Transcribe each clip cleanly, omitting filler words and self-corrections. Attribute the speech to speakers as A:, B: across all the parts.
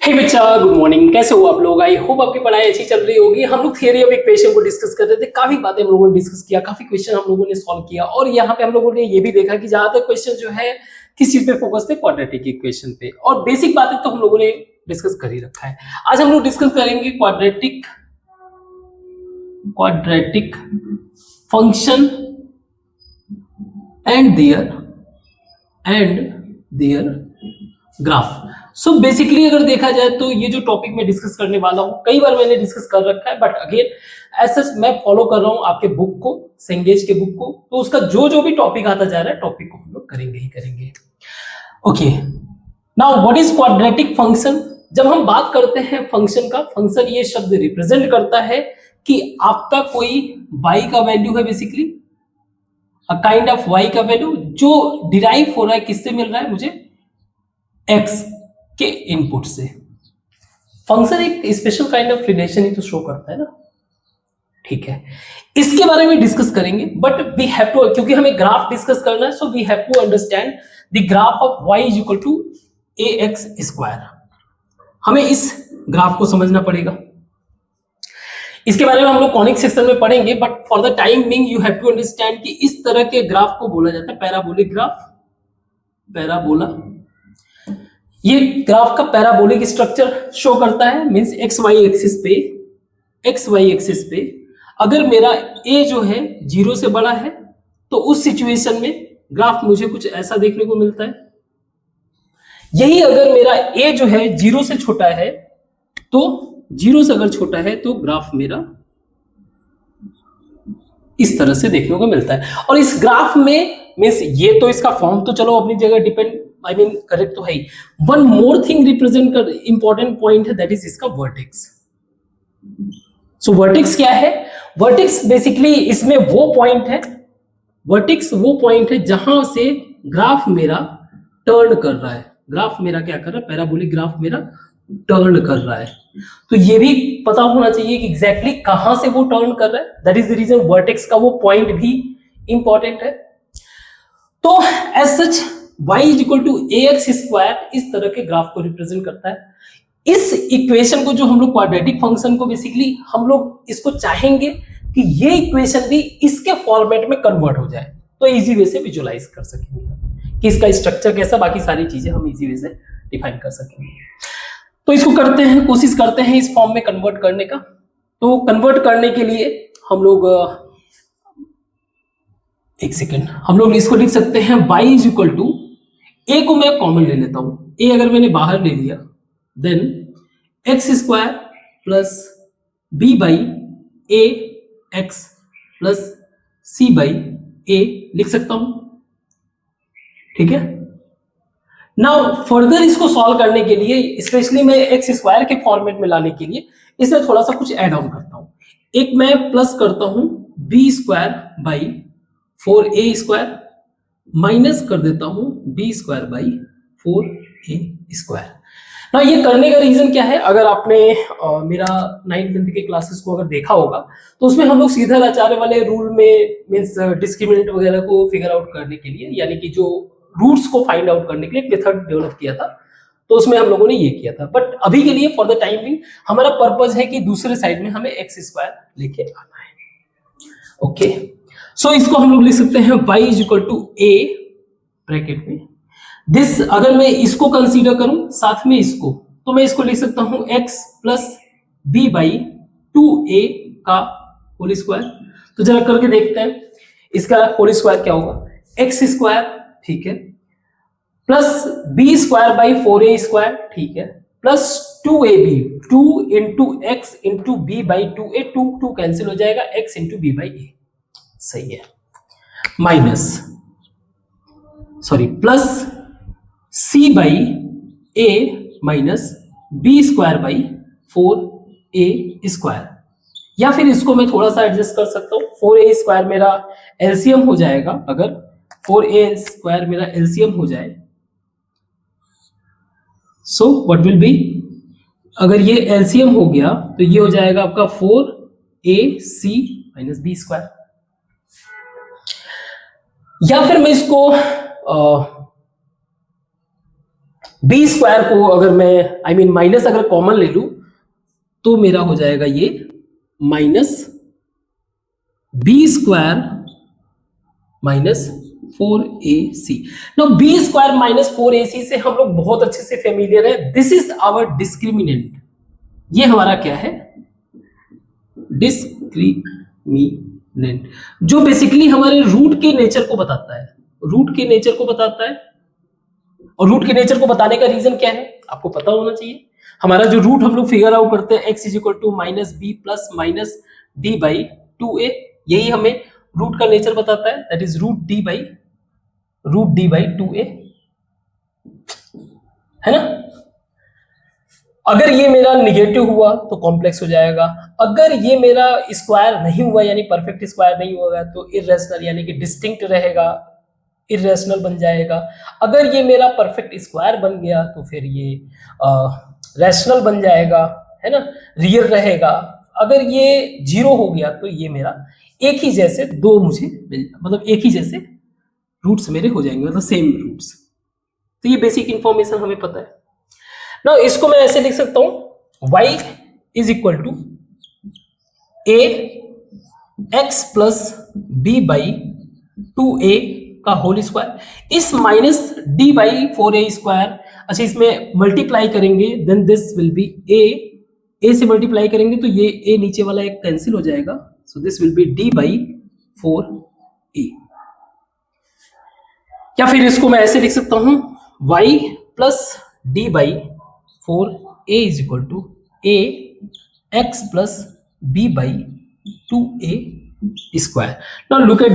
A: हे बच्चा, good morning. कैसे हो आप लोग? आई होप आपकी पढ़ाई अच्छी चल रही होगी। हम लोग थियरी ऑफ इक्वेशन को डिस्कस कर रहे थे। काफी बातें हम लोगों ने डिस्कस किया, काफी क्वेश्चन हम लोगों ने सॉल्व किया और यहाँ पे हम लोगों ने ये भी देखा कि ज्यादातर क्वेश्चन जो है किस चीज पे फोकस थे, क्वाड्रेटिक इक्वेशन पे। और बेसिक बातें तो हम लोगों ने डिस्कस कर ही रखा है। आज हम लोग डिस्कस करेंगे quadratic function and their graph. So basically अगर देखा जाए तो ये जो टॉपिक मैं डिस्कस करने वाला हूं, कई बार मैंने डिस्कस कर रखा है, बट अगेन ऐसा मैं फॉलो कर रहा हूं आपके बुक को, सेंगेज के बुक को। तो उसका जो भी टॉपिक आता जा रहा है, टॉपिक को हम लोग करेंगे ही करेंगे। Okay, now what is quadratic function? जब हम बात करते हैं फंक्शन का, फंक्शन ये शब्द रिप्रेजेंट करता है कि आपका कोई y का वैल्यू है, basically a kind of y का वैल्यू जो डिराइव हो रहा है, किससे मिल रहा है मुझे? x के इनपुट से। फंक्शन एक स्पेशल काइंड ऑफ रिलेशन ही तो शो करता है ना। ठीक है, इसके बारे में डिस्कस करेंगे, बट वी हैव टू, क्योंकि हमें ग्राफ डिस्कस करना है, so we have to understand the graph of y is equal to ax square. हमें इस ग्राफ को समझना पड़ेगा। इसके बारे में हम लोग कॉनिक सेक्शन में पढ़ेंगे, but for the time being you have to understand कि इस तरह के ग्राफ को बोला जाता है पैराबोलिक ग्राफ, पैराबोला। ये ग्राफ का पैराबोलिक स्ट्रक्चर शो करता है, मींस एक्स वाई एक्सिस पे अगर मेरा ए जो है 0 से बड़ा है तो उस सिचुएशन में ग्राफ मुझे कुछ ऐसा देखने को मिलता है। यही अगर मेरा ए जो है 0 से छोटा है, तो 0 से अगर छोटा है तो ग्राफ मेरा इस तरह से देखने को मिलता है। और इस ग्राफ में मींस ये तो इसका फॉर्म तो चलो अपनी जगह डिपेंड, आई मीन करेक्ट तो है ही। वन मोर थिंग रिप्रेजेंट कर इंपॉर्टेंट पॉइंट है, दैट इज इसका वर्टेक्स। सो वर्टेक्स क्या है? वर्टेक्स बेसिकली इसमें वो पॉइंट है, वर्टेक्स वो पॉइंट है जहां से ग्राफ मेरा टर्न कर रहा है। ग्राफ मेरा क्या कर रहा है? पैराबोलिक ग्राफ मेरा टर्न कर रहा है। तो ये भी पता होना चाहिए कि एग्जैक्टली कहां से वो टर्न कर रहा है। That is the reason vertex का वो पॉइंट भी इंपॉर्टेंट है। तो as such y is equal to ax square इस तरह के ग्राफ को रिप्रेजेंट करता है। इस इक्वेशन को, जो हम लोग क्वाड्रेटिक फंक्शन को बेसिकली हम लोग इसको चाहेंगे कि ये इक्वेशन भी इसके फॉर्मेट में कन्वर्ट हो जाए, तो इजी वे से विजुअलाइज कर सकेंगे कि इसका स्ट्रक्चर कैसा, बाकी सारी चीजें हम इजी वे से डिफाइन कर सकेंगे। तो इसको करते हैं, कोशिश करते हैं इस फॉर्म में कन्वर्ट करने का। तो कन्वर्ट करने के लिए हम लोग एक सेकेंड, हम लोग इसको लिख सकते हैं y इज इक्वल टू, ए को मैं कॉमन ले लेता हूं, ए अगर मैंने बाहर ले लिया then x square plus b by a x plus c by a लिख सकता हूं। ठीक है, नाउ फर्दर इसको सॉल्व करने के लिए, स्पेशली मैं एक्स स्क्वायर के फॉर्मेट में लाने के लिए इसमें थोड़ा सा कुछ ऐड ऑन करता हूं। एक मैं प्लस करता हूं b square by 4a square, minus कर देता हूं b square by 4a square. ना ये करने का रीजन क्या है? अगर आपने मेरा 9th-10th के क्लासेस को अगर देखा होगा तो उसमें हम लोग सीधा आचार्य वाले रूल में, मींस डिस्क्रिमिनेंट वगैरह को फिगर आउट करने के लिए, यानी कि जो रूट्स को फाइंड आउट करने के लिए एक मेथड डेवलप किया था, तो उसमें हम लोगों ने ये किया था। बट अभी के लिए फॉर द टाइम बिंग हमारा पर्पज है कि दूसरे साइड में हमें एक्स स्क्वायर लेके आना है। ओके, सो इसको हम लोग लिख सकते हैं y is equal to a bracket में दिस। अगर मैं इसको कंसीडर करूं साथ में इसको, तो मैं इसको लिख सकता हूं x plus b by 2a का होल स्क्वायर। तो जरा करके देखते हैं इसका होल स्क्वायर क्या होगा। x स्क्वायर, ठीक है, plus b square by 4a square, ठीक है, plus 2ab, 2 into x into b by 2a, 2 cancel हो जाएगा, x into b by a, सही है, minus sorry plus c by a minus b square by 4a square. या फिर इसको मैं थोड़ा सा एडजस्ट कर सकता हूं, 4a स्क्वायर मेरा एलसीएम हो जाएगा। अगर 4a स्क्वायर मेरा एलसीएम हो जाए, सो व्हाट विल बी, अगर ये एलसीएम हो गया तो ये हो जाएगा आपका 4ac माइनस बी स्क्वायर। या फिर मैं इसको बी स्क्वायर को अगर मैं माइनस अगर कॉमन ले लूं तो मेरा हो जाएगा ये minus b square minus 4ac। Now b square minus 4ac से हम लोग बहुत अच्छे से फेमिलियर है। दिस इज आवर डिस्क्रिमिनेंट, ये हमारा क्या है, डिस्क्रिमिनेंट, जो बेसिकली हमारे रूट के नेचर को बताता है, रूट के नेचर को बताता है। और रूट के नेचर को बताने का रीजन क्या है आपको पता होना चाहिए। हमारा जो रूट हम लोग फिगर आउट करते हैं x is equal to minus b plus minus d by 2a, यही हमें रूट का नेचर बताता है, that is root d by 2a, है ना। अगर ये मेरा निगेटिव हुआ तो कॉम्प्लेक्स हो जाएगा, अगर ये मेरा स्क्वायर नहीं हुआ यानी परफेक्ट स्क्वायर नहीं होगा तो इर्रेशनल यानी कि डिस्टिंक्ट रहेगा, इर्रेशनल बन जाएगा। अगर ये मेरा परफेक्ट स्क्वायर बन गया तो फिर ये रैशनल बन जाएगा, है ना, रियल रहेगा। अगर ये जीरो हो गया तो ये मेरा एक ही जैसे दो मुझे मतलब एक ही जैसे रूट्स मेरे हो जाएंगे, मतलब सेम रूट्स। तो ये बेसिक इंफॉर्मेशन हमें पता है ना। इसको मैं ऐसे लिख सकता हूं y is equal to a x plus b by 2a का होल स्क्वायर, इस minus d by 4a square, अच्छा इसमें मल्टीप्लाई करेंगे then this will be a से मल्टीप्लाई करेंगे तो ये a नीचे वाला एक कैंसिल हो जाएगा, सो this will B d by 4a। या फिर इसको मैं ऐसे लिख सकता हूं y plus d by 4a is equal to a x plus b by 2a square. Now look at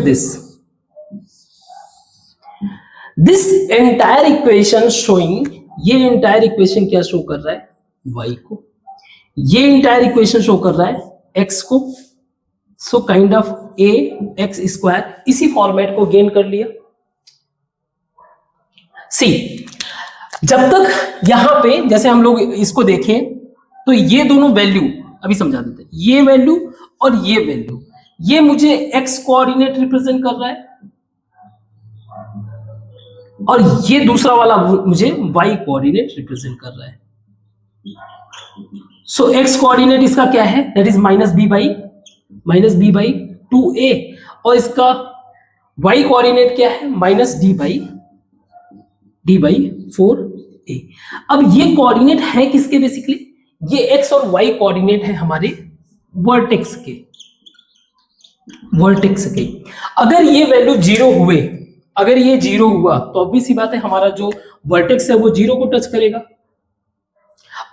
A: this entire equation showing, ये एंटायर इक्वेशन क्या शो कर रहा है, y को, ये एंटायर इक्वेशन शो कर रहा है x को। So kind of a x square, इसी फॉर्मेट को गेन कर लिया। सी, जब तक यहां पे जैसे हम लोग इसको देखें तो ये दोनों वैल्यू अभी समझा देते हैं, ये वैल्यू और ये वैल्यू, ये मुझे x कोऑर्डिनेट रिप्रेजेंट कर रहा है और ये दूसरा वाला मुझे y कोऑर्डिनेट रिप्रेजेंट कर रहा है। सो x कोऑर्डिनेट इसका क्या है, that is minus b by 2a, और इसका y कोऑर्डिनेट क्या है, माइनस डी बाई 4a। अब ये कोऑर्डिनेट है किसके, बेसिकली ये x और y कोऑर्डिनेट है हमारे वर्टेक्स के। अगर ये वैल्यू जीरो हुए, अगर ये जीरो हुआ तो ऑब्वियस सी बात है हमारा जो वर्टेक्स है वो जीरो को टच करेगा।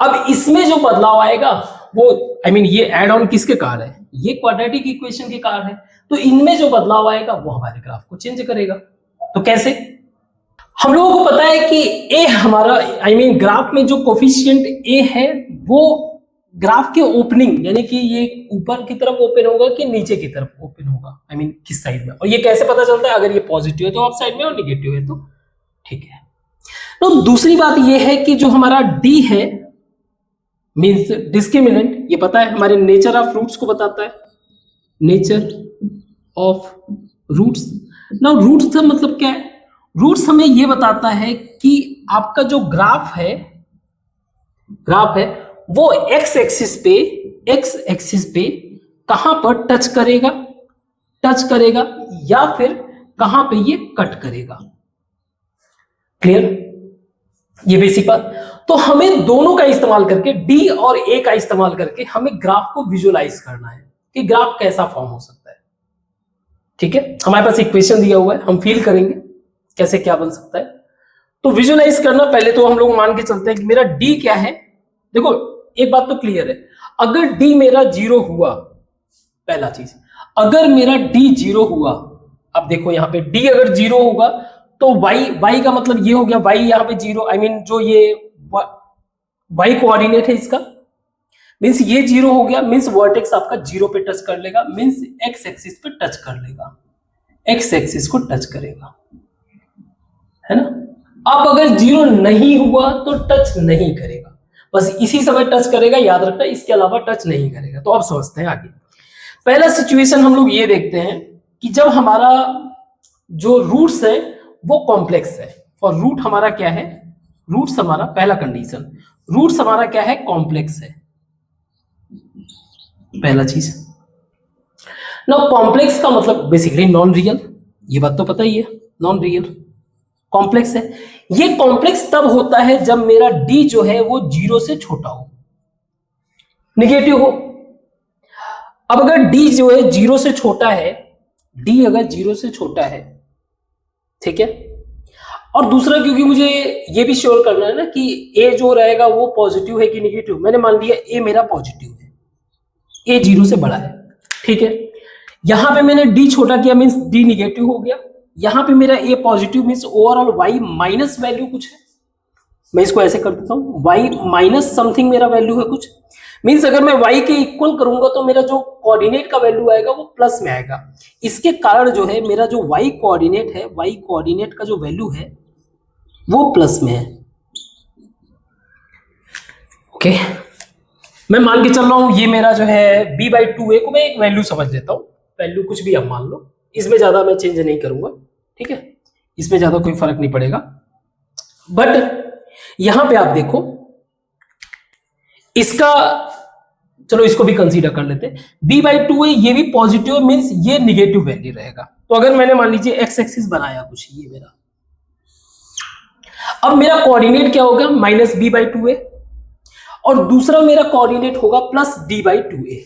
A: अब इसमें जो बदलाव आएगा वो ये ऐड ऑन किसके कारण है, ये क्वाड्रेटिक इक्वेशन के कारण है, तो इनमें जो बदलाव आएगा वो हमारे ग्राफ को चेंज करेगा। तो कैसे, हम लोगों को पता है कि a हमारा ग्राफ में जो कोफिशिएंट a है वो ग्राफ के ओपनिंग यानी कि ये ऊपर की तरफ ओपन होगा कि नीचे की तरफ ओपन होगा, किस साइड में, और ये कैसे पता चलता है, अगर ये पॉजिटिव है तो अप साइड में और निगेटिव है तो ठीक है। तो दूसरी बात ये है कि जो हमारा d है मींस डिस्क्रिमिनेंट, ये पता है हमारे नेचर ऑफ रूट्स को बताता है, nature of roots. Now roots का मतलब क्या है, रूट्स हमें ये बताता है कि आपका जो ग्राफ है वो x एक्सिस पे कहां पर टच करेगा या फिर कहां पे ये कट करेगा। क्लियर, ये बेसिक बात। तो हमें दोनों का इस्तेमाल करके d और a का इस्तेमाल करके हमें ग्राफ को विजुअलाइज करना है कि ग्राफ कैसा फॉर्म हो सकता है। ठीक है, हमारे पास इक्वेशन दिया हुआ है, हम फील करेंगे कैसे क्या बन सकता है। तो विजुअलाइज करना, पहले तो हम लोग मान के चलते हैं कि मेरा d क्या है। देखो एक बात तो क्लियर है, अगर d मेरा जीरो हुआ, पहला चीज अगर मेरा d जीरो हुआ, अब देखो यहाँ पे d अगर जीरो होगा तो y का मतलब ये हो गया, y यहाँ पे जीरो, जो ये y कोऑर्डिनेट है इसका, मींस ये जीरो हो गया, मींस वर्टेक्स आपका जीरो पे टच कर लेगा, मींस x एक्सिस पे टच कर लेगा, x एक्सिस को टच करेगा, है ना। अब अगर जीरो नहीं हुआ तो टच नहीं करेगा, बस इसी समय टच करेगा, याद रखना, इसके अलावा टच नहीं करेगा। तो अब समझते हैं आगे। पहला सिचुएशन हम लोग ये देखते हैं कि जब हमारा जो रूट्स है वो कॉम्प्लेक्स है, और रूट हमारा क्या है, रूट्स हमारा पहला कंडीशन, रूट्स हमारा क्या है, कॉम्प्लेक्स है, पहला चीज। नाउ कॉम्प्लेक्स का मतलब बेसिकली नॉन रियल, ये बात तो पता ही है, नॉन रियल कॉम्प्लेक्स है। ये कॉम्प्लेक्स तब होता है जब मेरा डी जो है वो 0 से छोटा हो, निगेटिव हो। अब अगर डी जो है 0 से छोटा है, डी अगर 0 से छोटा है, ठीक है, और दूसरा क्योंकि मुझे ये भी श्योर करना है ना कि ए जो रहेगा वो पॉजिटिव है कि निगेटिव, मैंने मान लिया ए मेरा पॉजिटिव है, ए 0 से बड़ा है, ठीक है। यहां पे मैंने डी छोटा किया मींस डी निगेटिव हो गया, यहां पे मेरा a positive means overall y minus value कुछ है, मैं इसको ऐसे कर देता हूं, वाई माइनस समथिंग मेरा वैल्यू है कुछ, मींस अगर मैं y के इक्वल करूंगा तो मेरा जो कोऑर्डिनेट का वैल्यू आएगा वो प्लस में आएगा। इसके कारण जो है मेरा जो y कोऑर्डिनेट है, y कोऑर्डिनेट का जो वैल्यू है वो प्लस में है। ओके, मैं मान के चल रहा हूं ये मेरा जो है b/2a को मैं एक वैल्यू समझ लेता हूं, वैल्यू कुछ भी आप मान लो, इसमें ज्यादा मैं चेंज नहीं करूंगा, ठीक है, इसमें ज्यादा कोई फर्क नहीं पड़ेगा। बट यहां पे आप देखो इसका, चलो इसको भी कंसीडर कर लेते हैं, b/2a ये भी पॉजिटिव मींस ये निगेटिव वैल्यू रहेगा। तो अगर मैंने मान लीजिए एक्स एक्सिस बनाया कुछ ये मेरा, अब मेरा कोऑर्डिनेट क्या होगा, माइनस b/2a, और दूसरा मेरा कोऑर्डिनेट होगा प्लस d/2a।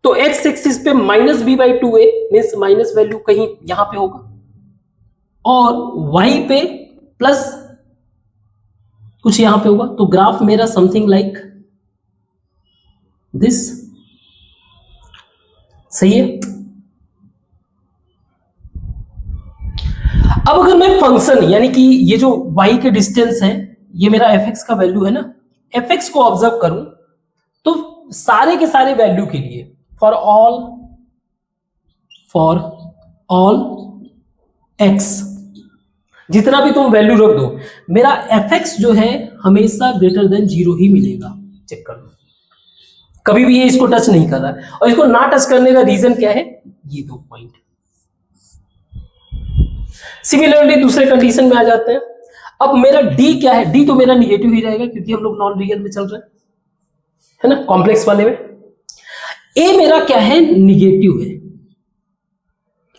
A: तो एक्स एक्सिस पे minus b/2a means minus value कहीं यहां पे होगा, और y पे प्लस कुछ यहां पे होगा। तो ग्राफ मेरा समथिंग लाइक दिस, सही है। अब अगर मैं फंक्शन यानी कि ये जो y के डिस्टेंस है, ये मेरा fx का वैल्यू है ना, fx को ऑब्जर्व करूं तो सारे के सारे वैल्यू के लिए फॉर ऑल x जितना भी तुम वैल्यू रख दो, मेरा fx जो है हमेशा ग्रेटर देन 0 ही मिलेगा। चेक कर लो, कभी भी ये इसको टच नहीं कर रहा है, और इसको ना टच करने का रीजन क्या है, ये दो पॉइंट। सिमिलरली दूसरे कंडीशन में आ जाते हैं। अब मेरा डी क्या है, डी तो मेरा निगेटिव ही रहेगा क्योंकि हम लोग नॉन रियल में चल रहे हैं, है ना, कॉम्प्लेक्स वाले में। ए मेरा क्या है, निगेटिव है,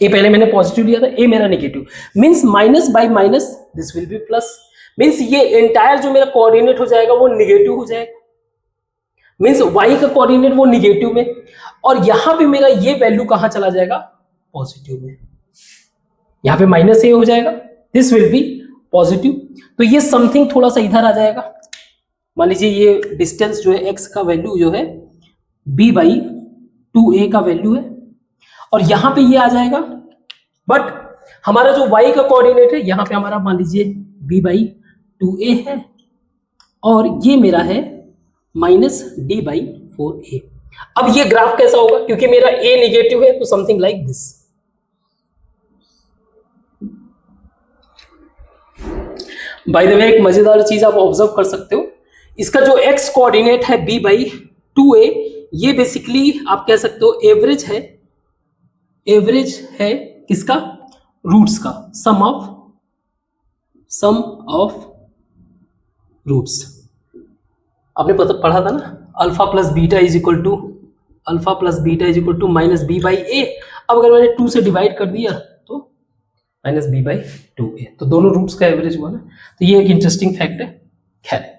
A: ए पहले मैंने पॉजिटिव लिया था, ए मेरा negative means minus y minus this will B plus, means ये एंटायर जो मेरा कोऑर्डिनेट हो जाएगा वो निगेटिव हो जाएगा, मींस y का कोऑर्डिनेट वो निगेटिव में, और यहां पे मेरा ये वैल्यू कहां चला जाएगा, पॉजिटिव में, यहां पे माइनस ए हो जाएगा, दिस विल बी पॉजिटिव। तो ये समथिंग थोड़ा सा इधर आ जाएगा, मान लीजिए ये डिस्टेंस जो है x का वैल्यू जो है b/2a का वैल्यू है, और यहां पे ये आ जाएगा, बट हमारा जो y का कोऑर्डिनेट है यहां पे हमारा मान लीजिए b/2a है, और ये मेरा है माइनस d/4a। अब ये ग्राफ कैसा होगा, क्योंकि मेरा a निगेटिव है तो something like this. By the way एक मजेदार चीज आप ऑब्जर्व कर सकते हो, इसका जो x कोऑर्डिनेट है b/2a, ये बेसिकली आप कह सकते हो एवरेज है किसका, रूट्स का, सम ऑफ रूट्स। आपने पढ़ा था ना, alpha plus beta is equal to minus b/a। अब अगर मैंने 2 से डिवाइड कर दिया तो माइनस b/2a, तो दोनों रूट्स का एवरेज हुआ ना। तो ये एक इंटरेस्टिंग फैक्ट है। खैर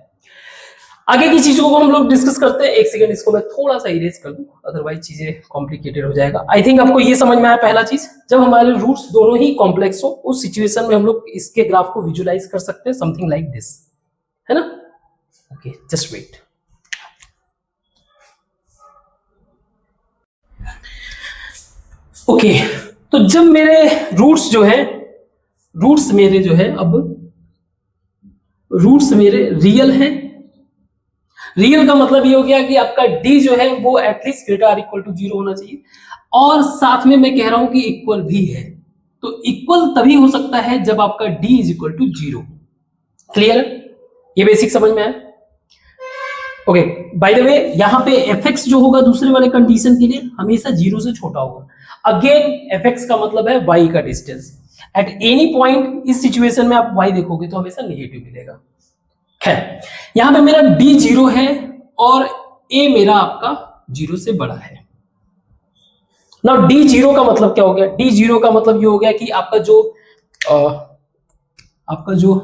A: आगे की चीजों को हम लोग डिस्कस करते हैं। एक सेकंड इसको मैं थोड़ा सा इरेज कर दूं, अदरवाइज चीजें कॉम्प्लिकेटेड हो जाएगा। आई थिंक आपको ये समझ में आया पहला चीज, जब हमारे रूट्स दोनों ही कॉम्प्लेक्स हो उस सिचुएशन में हम लोग इसके ग्राफ को विजुलाइज कर सकते हैं समथिंग लाइक दिस, है ना। Okay, just wait. ओके, तो जब मेरे रूट्स मेरे रियल हैं, रियल का मतलब ये हो गया कि आपका d जो है वो at least greater or equal to 0 होना चाहिए, और साथ में मैं कह रहा हूं कि इक्वल भी है। तो इक्वल तभी हो सकता है जब आपका d is equal to 0। Clear है, ये बेसिक समझ में आया। ओके, बाय द वे यहां पे fx जो होगा दूसरे वाले कंडीशन के लिए हमेशा 0 से छोटा होगा। अगेन fx का मतलब है y का डिस्टेंस। एट एनी पॉइंट इस सिचुएशन में आप y देखोगे तो हमेशा नेगेटिव मिलेगा। है। यहां पे मेरा डी 0 है और ए मेरा आपका 0 से बड़ा है। नाउ डी 0 का मतलब क्या हो गया? डी 0 का मतलब ये हो गया कि आपका जो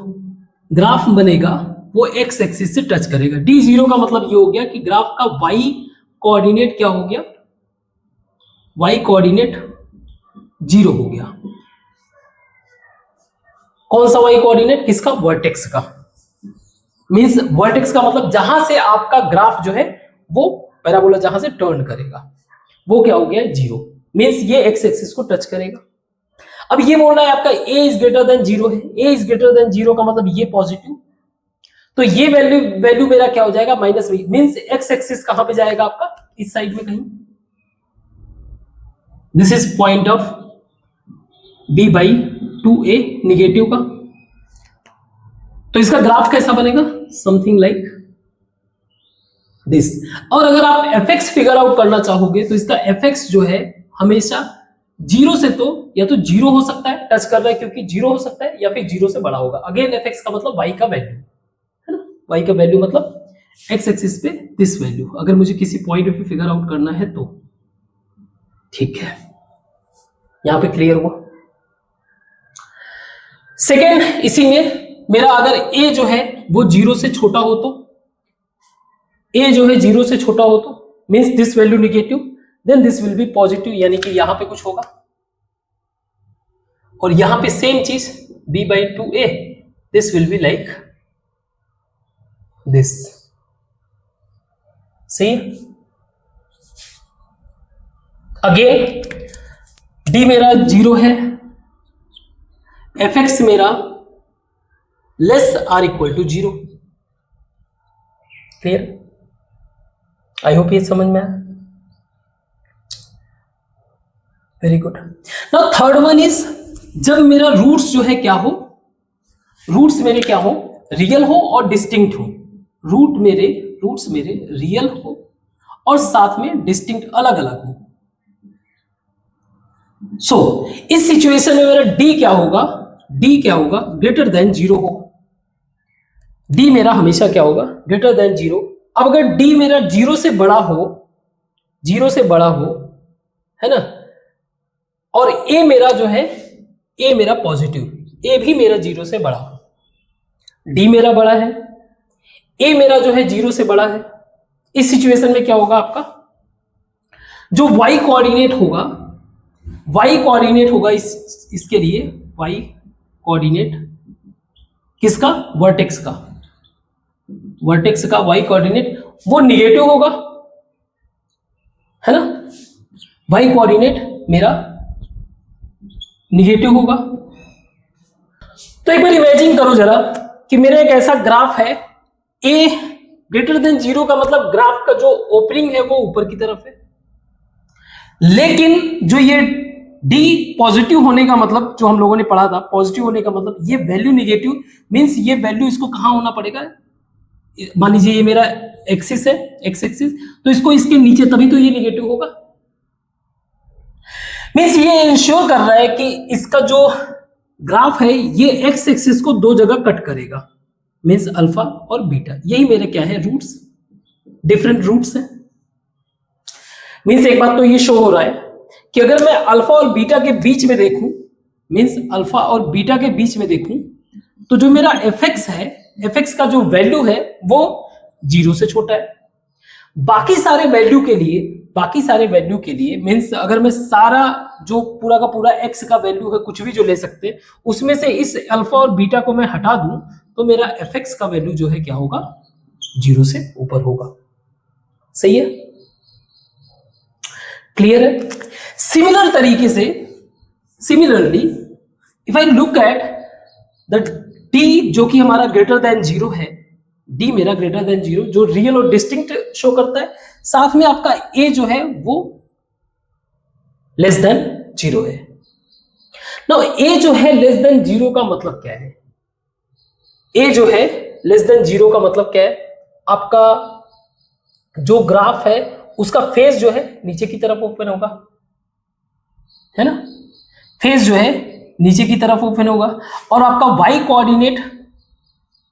A: ग्राफ बनेगा वो एक्स एक्सिस से टच करेगा। डी 0 का मतलब ये हो गया कि ग्राफ का वाई कोऑर्डिनेट क्या हो गया? वाई कोऑर्डिनेट 0 हो गया। कौन सा वाई कोऑर्डिनेट? किसका? वर्टेक्स का। मींस वर्टेक्स का मतलब जहां से आपका ग्राफ जो है वो पैराबोला जहां से टर्न करेगा वो क्या हो गया? 0। मींस ये एक्स एक्सिस को टच करेगा। अब ये बोल रहा है आपका a इज ग्रेटर देन 0 है। a इज ग्रेटर देन 0 का मतलब ये पॉजिटिव, तो ये वैल्यू मेरा क्या हो जाएगा? -v। मींस एक्स एक्सिस कहां पे जाएगा आपका? इस साइड में कहीं। This is point of b/2a negative का। तो इसका ग्राफ कैसा बनेगा? Something like this. और अगर आप fx फिगर आउट करना चाहोगे तो इसका fx जो है हमेशा 0 से तो या तो 0 हो सकता है, टच कर रहा है क्योंकि 0 हो सकता है, या फिर 0 से बड़ा होगा। अगेन fx का मतलब y का वैल्यू है ना, y का वैल्यू मतलब x एक्सिस पे दिस वैल्यू। अगर मुझे किसी पॉइंट पे फिगर आउट करना है तो ठीक है। यहां पे क्लियर हुआ? सेकेंड, इसी में मेरा अगर a जो है वो 0 से छोटा हो तो, a जो है 0 से छोटा हो तो means this value negative, then this will be positive, यानी कि यहां पे कुछ होगा। और यहां पे सेम चीज b/2a, this will be like this. सही। अगेन d मेरा 0 है, fx मेरा less or equal to 0। Clear? I hope ये समझ में आया। Very good. Now third one is, जब मेरा रूट्स जो है क्या हो? रूट्स मेरे क्या हो? रियल हो और डिस्टिंक्ट हो। रूट्स मेरे रियल हो और साथ में डिस्टिंक्ट अलग अलग हो। सो इस सिचुएशन में मेरा d क्या होगा? d क्या होगा? ग्रेटर देन 0 होगा। d मेरा हमेशा क्या होगा? Greater than 0। अब अगर d मेरा 0 से बड़ा हो, 0 से बड़ा हो, है ना, और a मेरा जो है, a मेरा पॉजिटिव, a भी मेरा 0 से बड़ा हो, d मेरा बड़ा है, a मेरा जो है 0 से बड़ा है, इस सिचुएशन में क्या होगा आपका? जो y कोऑर्डिनेट होगा इसके लिए y कोऑर्डिनेट किसका? वर्टेक्स का y कोऑर्डिनेट वो निगेटिव होगा, है ना। y कोऑर्डिनेट मेरा निगेटिव होगा। तो एक बार इमेजिन करो जरा कि मेरा एक ऐसा ग्राफ है, a ग्रेटर देन 0 का मतलब ग्राफ का जो ओपनिंग है वो ऊपर की तरफ है, लेकिन जो ये d पॉजिटिव होने का मतलब, जो हम लोगों ने पढ़ा था, पॉजिटिव होने का मतलब ये वैल्यू निगेटिव, मींस ये वैल्यू इसको कहां होना पड़ेगा? मान लीजिए ये मेरा एक्सिस है, एक्स एक्सिस, तो इसको इसके नीचे, तभी तो ये निगेटिव होगा। मींस ये इंश्योर कर रहा है कि इसका जो ग्राफ है ये एक्स एक्सिस को दो जगह कट करेगा, मींस अल्फा और बीटा। यही मेरे क्या है? रूट्स, डिफरेंट रूट्स हैं। मींस एक बात तो ये शो हो रहा है कि अगर मैं अल्फा और बीटा के बीच में देखूं, मींस अल्फा और बीटा के बीच में देखूं, तो जो मेरा fx है, fx का जो वैल्यू है वो 0 से छोटा है। बाकी सारे वैल्यू के लिए मींस अगर मैं सारा जो पूरा का पूरा x का वैल्यू है, कुछ भी जो ले सकते हैं, उसमें से इस अल्फा और बीटा को मैं हटा दूं तो मेरा fx का वैल्यू जो है क्या होगा? 0 से ऊपर होगा। सही है? क्लियर है? सिमिलर तरीके से, similarly if I look at the d जो कि हमारा ग्रेटर देन 0 है, d मेरा ग्रेटर देन 0 जो रियल और डिस्टिंक्ट शो करता है, साथ में आपका a जो है वो लेस देन 0 है। नाउ a जो है लेस देन 0 का मतलब क्या है? a जो है लेस देन 0 का मतलब क्या है? आपका जो ग्राफ है उसका फेस जो है नीचे की तरफ ओपन होगा, है ना, फेस जो है नीचे की तरफ ओपन होगा, और आपका y कोऑर्डिनेट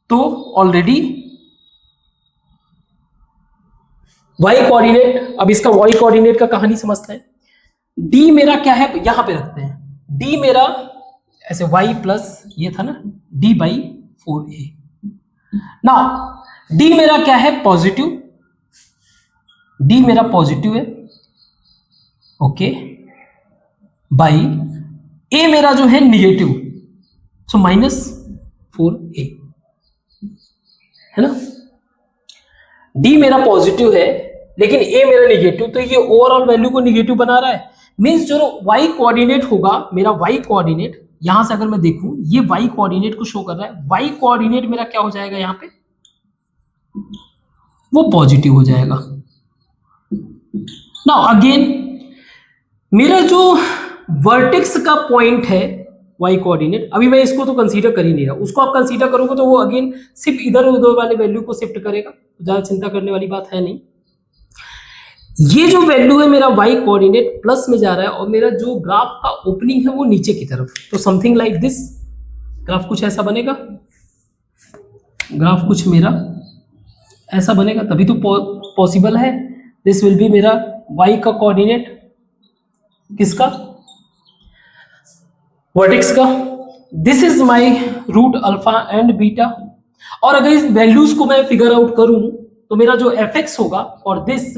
A: तो ऑलरेडी वाई कोऑर्डिनेट, अब इसका वाई कोऑर्डिनेट का कहानी समझते हैं। डी मेरा क्या है, यहां पे रखते हैं, डी मेरा ऐसे वाई प्लस ये था ना डी बाई 4a। ना डी मेरा क्या है, पॉजिटिव, डी मेरा पॉजिटिव है, ओके, बाई ए मेरा जो है निगेटिव, सो -4a है ना। डी मेरा पॉजिटिव है लेकिन ए मेरा निगेटिव, तो ये ओवरऑल वैल्यू को निगेटिव बना रहा है। मींस जो वाई कोऑर्डिनेट होगा मेरा, वाई कोऑर्डिनेट यहां से अगर मैं देखूं ये वाई कोऑर्डिनेट को शो कर रहा है, वाई कोऑर्डिनेट मेरा क्या हो जाएगा यहां पे, वो पॉजिटिव हो जाएगा। नाउ अगेन मेरा जो वर्टेक्स का पॉइंट है वाई कोऑर्डिनेट, अभी मैं इसको तो कंसीडर कर ही नहीं रहा, उसको आप कंसीडर करोगे तो वो अगेन सिर्फ इधर उधर वाले वैल्यू को शिफ्ट करेगा, तो ज्यादा चिंता करने वाली बात है नहीं। ये जो वैल्यू है मेरा वाई कोऑर्डिनेट प्लस में जा रहा है और मेरा जो ग्राफ का ओपनिंग है वो नीचे की तरफ, तो समथिंग लाइक दिस ग्राफ कुछ ऐसा बनेगा, ग्राफ कुछ मेरा ऐसा बनेगा, तभी तो पॉसिबल है। दिस विल बी मेरा वाई का कोऑर्डिनेट, किसका, वर्टेक्स का। This is my root alpha and beta, और अगर इस वैल्यूज को मैं फिगर आउट करूं तो मेरा जो एफ एक्स होगा फॉर दिस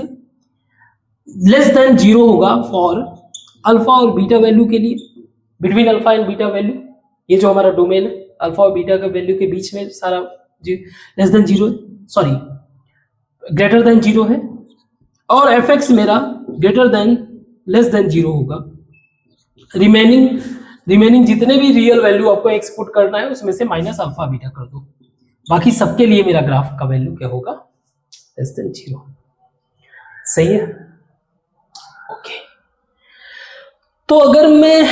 A: लेस देन 0 होगा फॉर अल्फा और बीटा वैल्यू के लिए, between alpha and beta value, ये जो हमारा डोमेन है अल्फा और बीटा का वैल्यू के बीच में सारा less than 0, sorry greater than 0 है, और एफ एक्स मेरा ग्रेटर देन लेस देन 0 होगा। रिमेनिंग जितने भी रियल वैल्यू आपको एक्सपोर्ट करना है उसमें से माइनस अल्फा बीटा कर दो, बाकी सबके लिए मेरा ग्राफ का वैल्यू क्या होगा, लेस देन 0। सही है, ओके। तो अगर मैं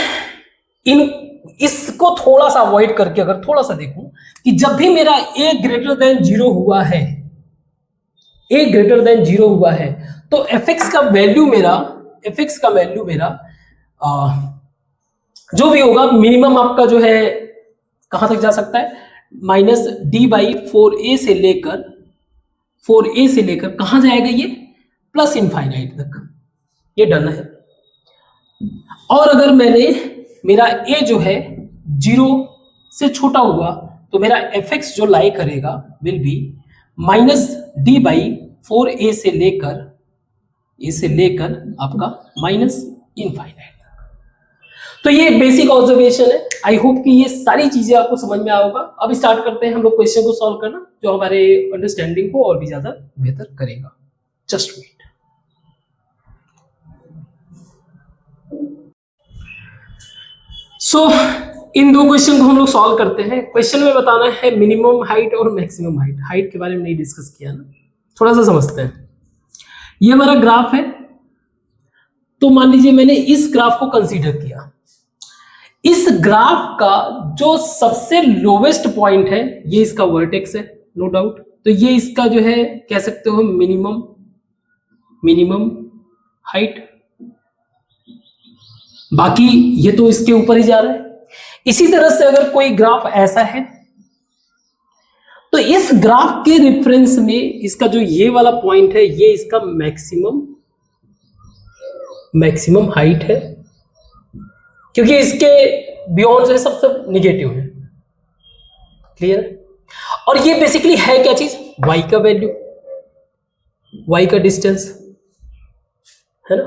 A: इसको थोड़ा सा अवॉइड करके अगर थोड़ा सा देखूं कि जब भी मेरा a ग्रेटर देन 0 हुआ है, a ग्रेटर देन 0 हुआ है, तो fx का वैल्यू मेरा जो भी होगा मिनिमम आपका जो है कहां तक जा सकता है, -d/4a से लेकर कहां जाएगा ये, प्लस इनफाइनाइट तक, ये डन है। और अगर मेरा a जो है 0 से छोटा हुआ तो मेरा fx जो लाई करेगा विल बी -d/4a से लेकर आपका माइनस इनफाइनाइट। तो ये बेसिक ऑब्जर्वेशन है, आई होप कि ये सारी चीजें आपको समझ में आएगा। अब स्टार्ट करते हैं हम लोग क्वेश्चन को सॉल्व करना, जो हमारे अंडरस्टैंडिंग को और भी ज्यादा बेहतर करेगा। Just wait. सो इन दो क्वेश्चन को हम लोग सॉल्व करते हैं। क्वेश्चन में बताना है मिनिमम हाइट और मैक्सिमम हाइट। हाइट के बारे में नहीं डिस्कस किया ना, थोड़ा सा समझते हैं। ये हमारा ग्राफ है, तो मान लीजिए मैंने इस ग्राफ को कंसीडर किया। इस ग्राफ का जो सबसे लोवेस्ट पॉइंट है ये इसका वर्टेक्स है, नो डाउट। तो ये इसका जो है कह सकते हो मिनिमम हाइट, बाकी ये तो इसके ऊपर ही जा रहा है। इसी तरह से अगर कोई ग्राफ ऐसा है तो इस ग्राफ के रेफरेंस में इसका जो ये वाला पॉइंट है ये इसका मैक्सिमम हाइट है, क्योंकि इसके बियॉन्ड जो है सबसे निगेटिव है। क्लियर? और ये बेसिकली है क्या चीज, y का वैल्यू, y का डिस्टेंस है ना,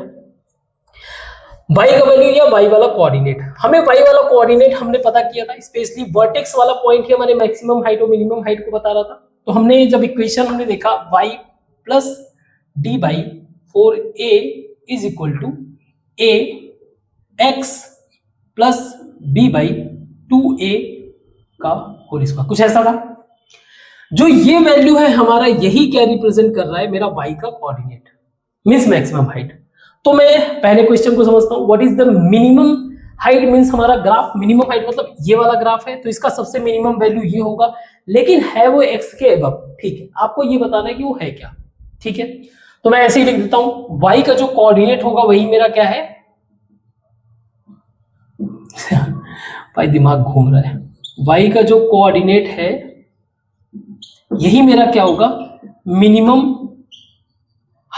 A: y का वैल्यू या y वाला कोऑर्डिनेट। हमें y वाला कोऑर्डिनेट हमने पता किया था, स्पेशली वर्टेक्स वाला पॉइंट ही हमारे मैक्सिमम हाइट और मिनिमम हाइट को बता रहा था। तो हमने जब इक्वेशन हमने देखा y plus d/4a is equal to a x plus b/2a का होल स्क्वायर, कुछ ऐसा था। जो ये वैल्यू है हमारा, यही क्या रिप्रेजेंट कर रहा है, मेरा y का कोऑर्डिनेट मींस मैक्सिमम हाइट। तो मैं पहले क्वेश्चन को समझता हूं, what is the minimum height means हमारा ग्राफ मिनिमम हाइट मतलब ये वाला ग्राफ है, तो इसका सबसे मिनिमम वैल्यू ये होगा, लेकिन है वो x के अबव। ठीक है, आपको ये बताना है कि वो है क्या। ठीक है, तो मैं ऐसे ही लिख देता हूं, y का जो कोऑर्डिनेट होगा वही मेरा क्या है भाई दिमाग घूम रहा है, y का जो कोऑर्डिनेट है यही मेरा क्या होगा, मिनिमम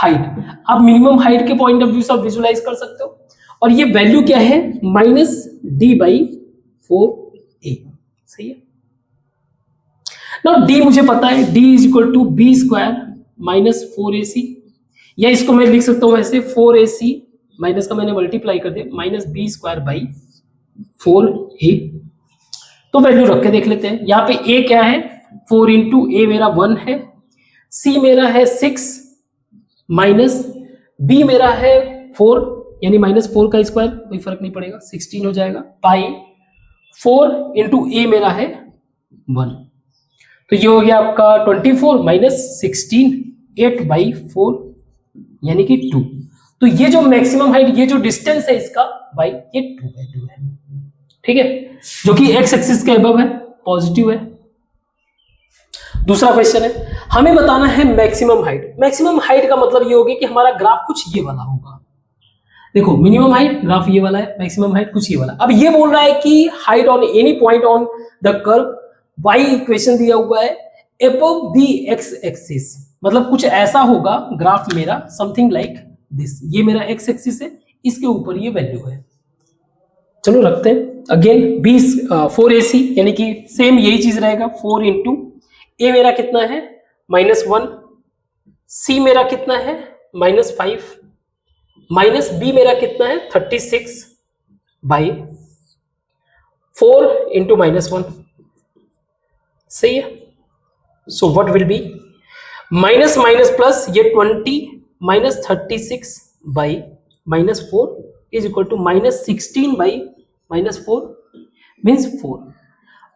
A: हाइट, आप मिनिमम हाइट के पॉइंट ऑफ व्यू से आप विजुलाइज कर सकते हो। और ये वैल्यू क्या है, -d/4a, सही है ना। d मुझे पता है, d is equal to b square minus 4ac, या इसको मैं लिख सकता हूं ऐसे 4ac माइनस का मैंने मल्टीप्लाई कर दिया minus b square by 4a। तो वैल्यू रख के देख लेते हैं। यहाँ पे a क्या है, 4 इंटू ए मेरा 1 है, c मेरा है 6 माइनस b मेरा है 4 यानी -4 का स्क्वायर, कोई फर्क नहीं पड़ेगा, 16 हो जाएगा, पाई 4 इंटू ए मेरा है 1। तो ये हो गया आपका 24 माइनस 16, 8/4 यानी कि 2। तो ये जो मैक्सिमम हाइट, ये जो डिस्टेंस है इसका बाई ये 2 वैल्यू है, ठीक है, जो कि एक्स एक्सिस के अबव है, पॉजिटिव है। दूसरा क्वेश्चन है, हमें बताना है मैक्सिमम हाइट। मैक्सिमम हाइट का मतलब ये होगा कि हमारा ग्राफ कुछ ये वाला होगा। देखो मिनिमम हाइट ग्राफ ये वाला है, मैक्सिमम हाइट कुछ ये वाला। अब ये बोल रहा है कि height on any point on the curve, y equation दिया हुआ है अबव द एक्स एक्सिस, मतलब कुछ ऐसा होगा ग्राफ मेरा, समथिंग लाइक दिस। ये मेरा एक्स एक्सिस है, इसके ऊपर ये वैल्यू है। चलो रखते हैं अगेन 4ac, यानी कि सेम यही चीज रहेगा, 4 इंटू ए मेरा कितना है -1, सी मेरा कितना है -5, माइनस बी मेरा कितना है 36/4 इंटू -1, सही है। So what will be, minus minus plus ये 20 minus 36/-4 is equal to -16/-4 means 4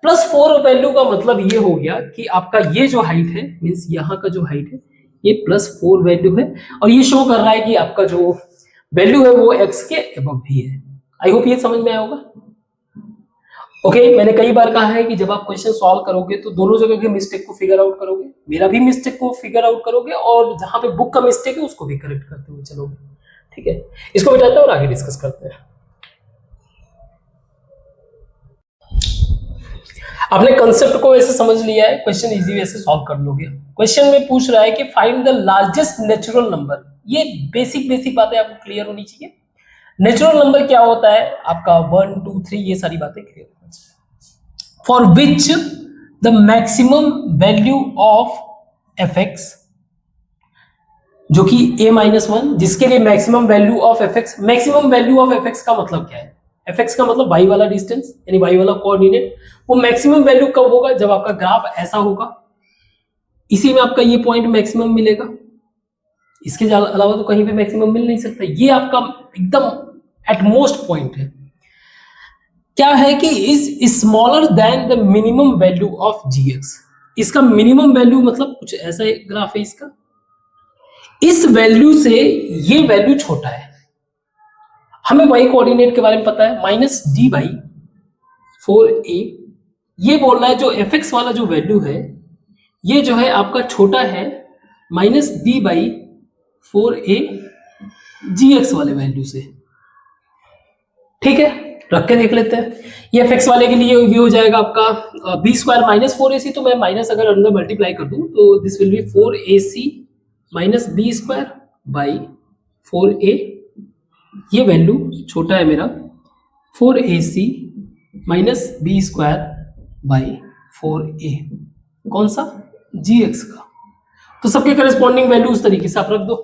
A: plus 4 value का मतलब ये हो गया कि आपका ये जो हाइट है, मीन्स यहाँ का जो हाइट है ये +4 वैल्यू है, और ये शो कर रहा है कि आपका जो वैल्यू है वो x के अबव भी है। आई होप ये समझ में आया होगा। ओके, मैंने कई बार कहा है कि जब आप क्वेश्चन सॉल्व करोगे तो दोनों जगह के मिस्टेक को फिगर आउट करोगे, मेरा भी मिस्टेक को फिगर आउट करोगे, और जहां पे बुक का मिस्टेक है उसको भी करेक्ट करते हुए चलोगे, ठीक है। इसको मिटाते हैं और आगे डिस्कस करते हैं। आपने कंसेप्ट को वैसे समझ लिया है, क्वेश्चन इजी वैसे सॉल्व कर लोगे। क्वेश्चन में पूछ रहा है कि find the largest natural number. ये बेसिक बातें आपको क्लियर होनी चाहिए। नेचुरल नंबर क्या होता है आपका, 1 2 3, ये सारी बातें क्लियर होनी चाहिए। For which the maximum value of fx, जो कि a-1, जिसके लिए maximum value of fx, maximum value of fx का मतलब क्या है, fx का मतलब y वाला डिस्टेंस यानी y वाला कोऑर्डिनेट। वो मैक्सिमम वैल्यू कब होगा, जब आपका ग्राफ ऐसा होगा, इसी में आपका ये पॉइंट मैक्सिमम मिलेगा, इसके अलावा तो कहीं पे मैक्सिमम मिल नहीं सकता। ये आपका एकदम एटमोस्ट पॉइंट है। क्या है कि is smaller than the minimum value of gx। इसका मिनिमम वैल्यू मतलब कुछ ऐसा ग्राफ है इसका, इस वैल्यू से ये वैल्यू छोटा है। हमें y कोऑर्डिनेट के बारे में पता है, -d/4a। ये बोल रहा है जो fx वाला जो वैल्यू है ये जो है आपका छोटा है -d/4a gx वाले वैल्यू से, ठीक है। रख के देख लेते हैं। ये fx वाले के लिए ये हो जाएगा आपका b स्क्वायर -4ac, तो मैं माइनस अगर अंदर मल्टीप्लाई कर दूं तो this will be 4ac minus b square by 4a। ये वैल्यू छोटा है मेरा 4ac minus b square by 4a, कौन सा, gx का। तो सबके करस्पॉन्डिंग वैल्यू उस तरीके से आप रख दो।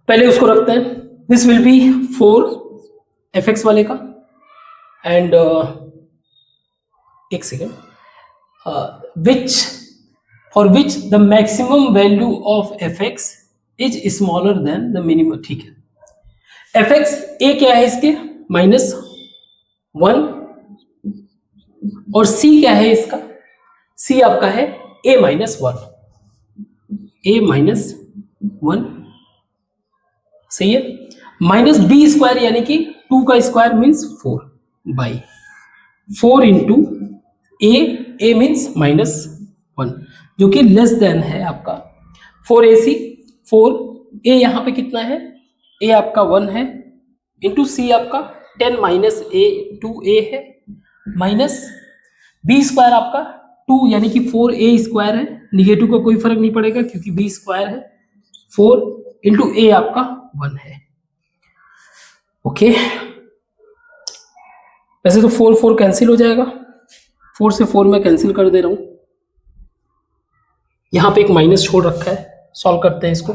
A: पहले उसको रखते हैं, दिस विल बी 4 fx वाले का, एंड एक second, for which the maximum value of fx is smaller than the minimum, ठीक है। fx a क्या है इसके -1, और c क्या है इसका, c आपका है a-1, सही है, माइनस बी स्क्वायर यानी कि 2 का स्क्वायर मीन्स 4/4 इंटू ए मीन्स -1, जो कि लेस देन है आपका 4ac। 4a यहाँ पे कितना है, a आपका 1 है, इंटू c आपका 10 माइनस a 2a है, माइनस बी स्क्वायर आपका 2 यानी कि 4a स्क्वायर है, निगेटिव का कोई फर्क नहीं पड़ेगा क्योंकि b स्क्वायर है, 4 इंटू ए आपका 1 है। ओके, वैसे तो 4 4 कैंसिल हो जाएगा, 4 से 4 मैं कैंसिल कर दे रहा हूं, यहां पे एक माइनस छोड़ रखा है, सॉल्व करते हैं इसको।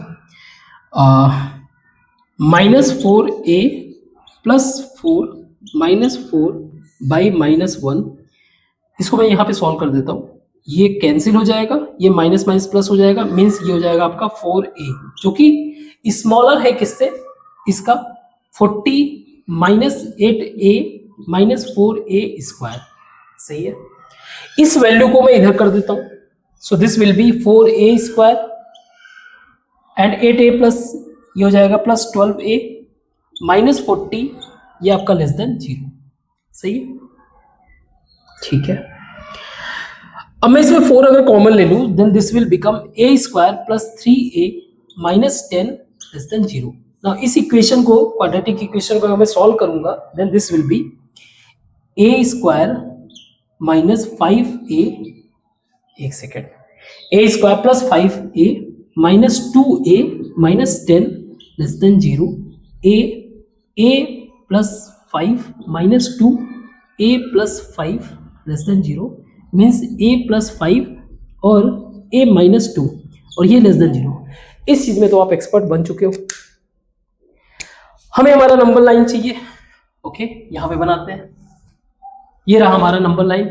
A: -4a प्लस 4 -4 बाई -1, इसको मैं यहाँ पे सॉल्व कर देता हूँ, ये कैंसिल हो जाएगा, ये माइनस माइनस प्लस हो जाएगा, मीन्स ये हो जाएगा आपका 4a, जो कि स्मॉलर है किससे, इसका 40 -8a -4a स्क्वायर, सही है। इस वैल्यू को मैं इधर कर देता हूँ, सो this will B 4a square and 8a plus ये हो जाएगा प्लस 12a -40, ये आपका लेस देन 0, सही है, ठीक है। अब मैं इसमें 4 अगर कॉमन ले लूं, then this will become a square plus 3a -10 less than 0। Now इस इक्वेशन को, क्वाड्रेटिक इक्वेशन को अगर मैं सॉल्व करूंगा, then this will be a square -5a, एक second, a square plus 5a -2a -10 less than 0, a plus 5 -2 a plus 5 less than 0, means a plus 5 और a -2 और ये लेस देन 0। इस चीज में तो आप एक्सपर्ट बन चुके हो। हमें हमारा नंबर लाइन चाहिए, ओके, यहां पे बनाते हैं, ये रहा हमारा नंबर लाइन,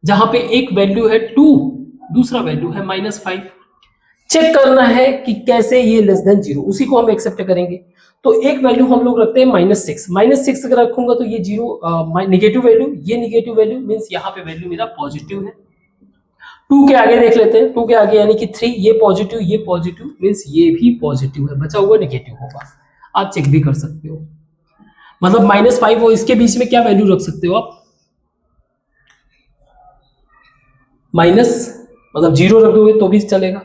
A: जहां पे एक वैल्यू है 2, दूसरा वैल्यू है -5। चेक करना है कि कैसे ये लेस देन 0, उसी को हम एक्सेप्ट करेंगे। तो एक वैल्यू हम लोग रखते हैं -6, -6 अगर रखूंगा तो ये 0 नेगेटिव वैल्यू, ये नेगेटिव वैल्यू, मीन्स यहाँ पे वैल्यू मेरा पॉजिटिव है। 2 के आगे देख लेते हैं, 2 के आगे यानी कि 3, ये पॉजिटिव मीन्स ये भी पॉजिटिव है, बचा हुआ नेगेटिव होगा, आप चेक भी कर सकते हो। मतलब -5 और इसके बीच में क्या वैल्यू रख सकते हो आप, माइनस, मतलब 0 रख दोगे तो भी चलेगा।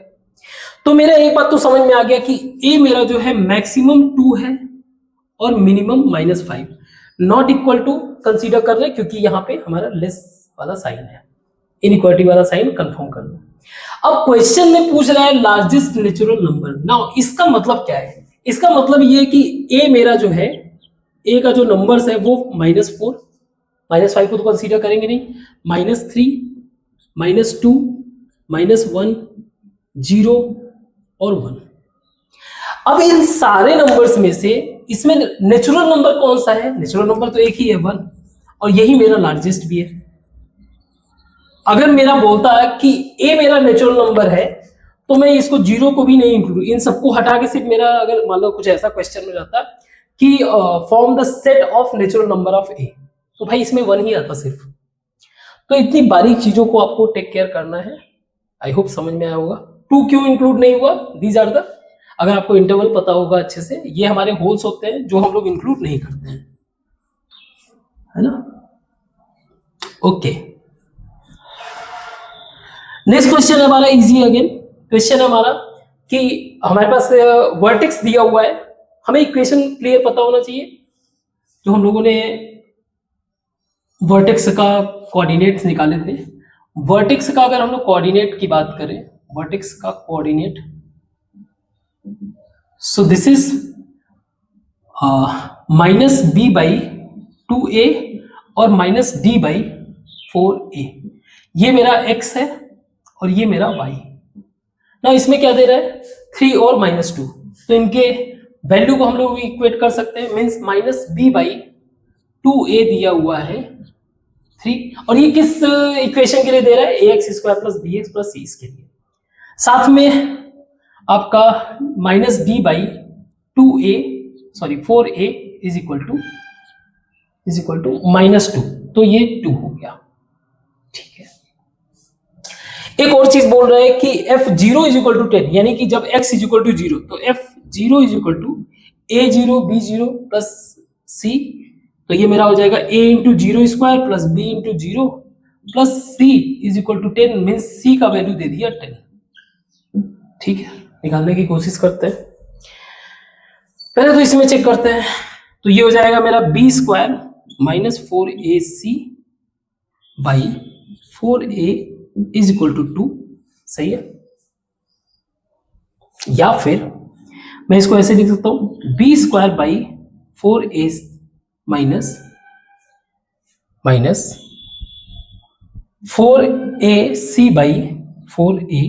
A: तो मेरा एक बात तो समझ में आ गया कि a मेरा जो है मैक्सिमम 2 है और minimum -5, not equal to consider कर रहे हैं क्योंकि यहाँ पे हमारा लेस वाला साइन है, इनइक्वालिटी वाला साइन कंफर्म कर लो। अब क्वेश्चन में पूछ रहा है लार्जेस्ट नेचुरल नंबर। नाउ इसका मतलब क्या है, इसका मतलब ये है कि a मेरा जो है, a का जो नंबर्स है वो -4, -5 को तो कंसीडर करेंगे नहीं, -3 -2 -1 0 और 1। अब इन सारे नंबर्स में से इसमें नेचुरल नंबर कौन सा है, नेचुरल नंबर तो एक ही है 1, और यही मेरा लार्जेस्ट भी है। अगर मेरा बोलता है कि a मेरा नेचुरल नंबर है तो मैं इसको 0 को भी नहीं इंक्लूड, इन सबको हटा के सिर्फ मेरा, अगर मान लो कुछ ऐसा क्वेश्चन में जाता कि form the set of natural number of a, तो भाई इसमें 1 ही आता सिर्फ। तो इतनी बारीक चीजों को आपको टेक केयर करना है, आई होप समझ में आया होगा। 2 क्यों इंक्लूड नहीं हुआ, दीज आर द, अगर आपको इंटरवल पता होगा अच्छे से, ये हमारे होल्स होते हैं जो हम लोग इंक्लूड नहीं करते हैं, है ना। ओके, नेक्स्ट क्वेश्चन है हमारा इजी अगेन। क्वेश्चन है हमारा कि हमारे पास वर्टेक्स दिया हुआ है, हमें इक्वेशन क्लियर पता होना चाहिए। जो हम लोगों ने वर्टेक्स का कोऑर्डिनेट्स निकाले थे, वर्टेक्स का अगर हम लोग कोऑर्डिनेट की बात करें, वर्टेक्स का coordinate, so this is -b/2a और -d/4a, ये मेरा x है और ये मेरा y। ना इसमें क्या दे रहा है 3 और -2, तो इनके वैल्यू को हम लोग इक्वेट कर सकते हैं, मीन्स -b/2a दिया हुआ है 3, और ये किस इक्वेशन के लिए दे रहा है, ax² + bx + c इसके लिए। साथ में आपका -b/2a, sorry 4a is equal to -2, तो ये 2 हो गया, ठीक है। एक और चीज बोल रहा है कि f0 = 10, यानी कि जब x = 0 तो f0 = a0 b0 + c, तो ये मेरा हो जाएगा a × 0² + b × 0 + c = 10, means c का वैल्यू दे दिया 10, ठीक है। निकालने की कोशिश करते हैं, पहले तो इसमें चेक करते हैं, तो ये हो जाएगा मेरा b² - 4ac/4a = 2, सही है। या फिर मैं इसको ऐसे लिख सकता हूं b square by 4a minus 4ac by 4a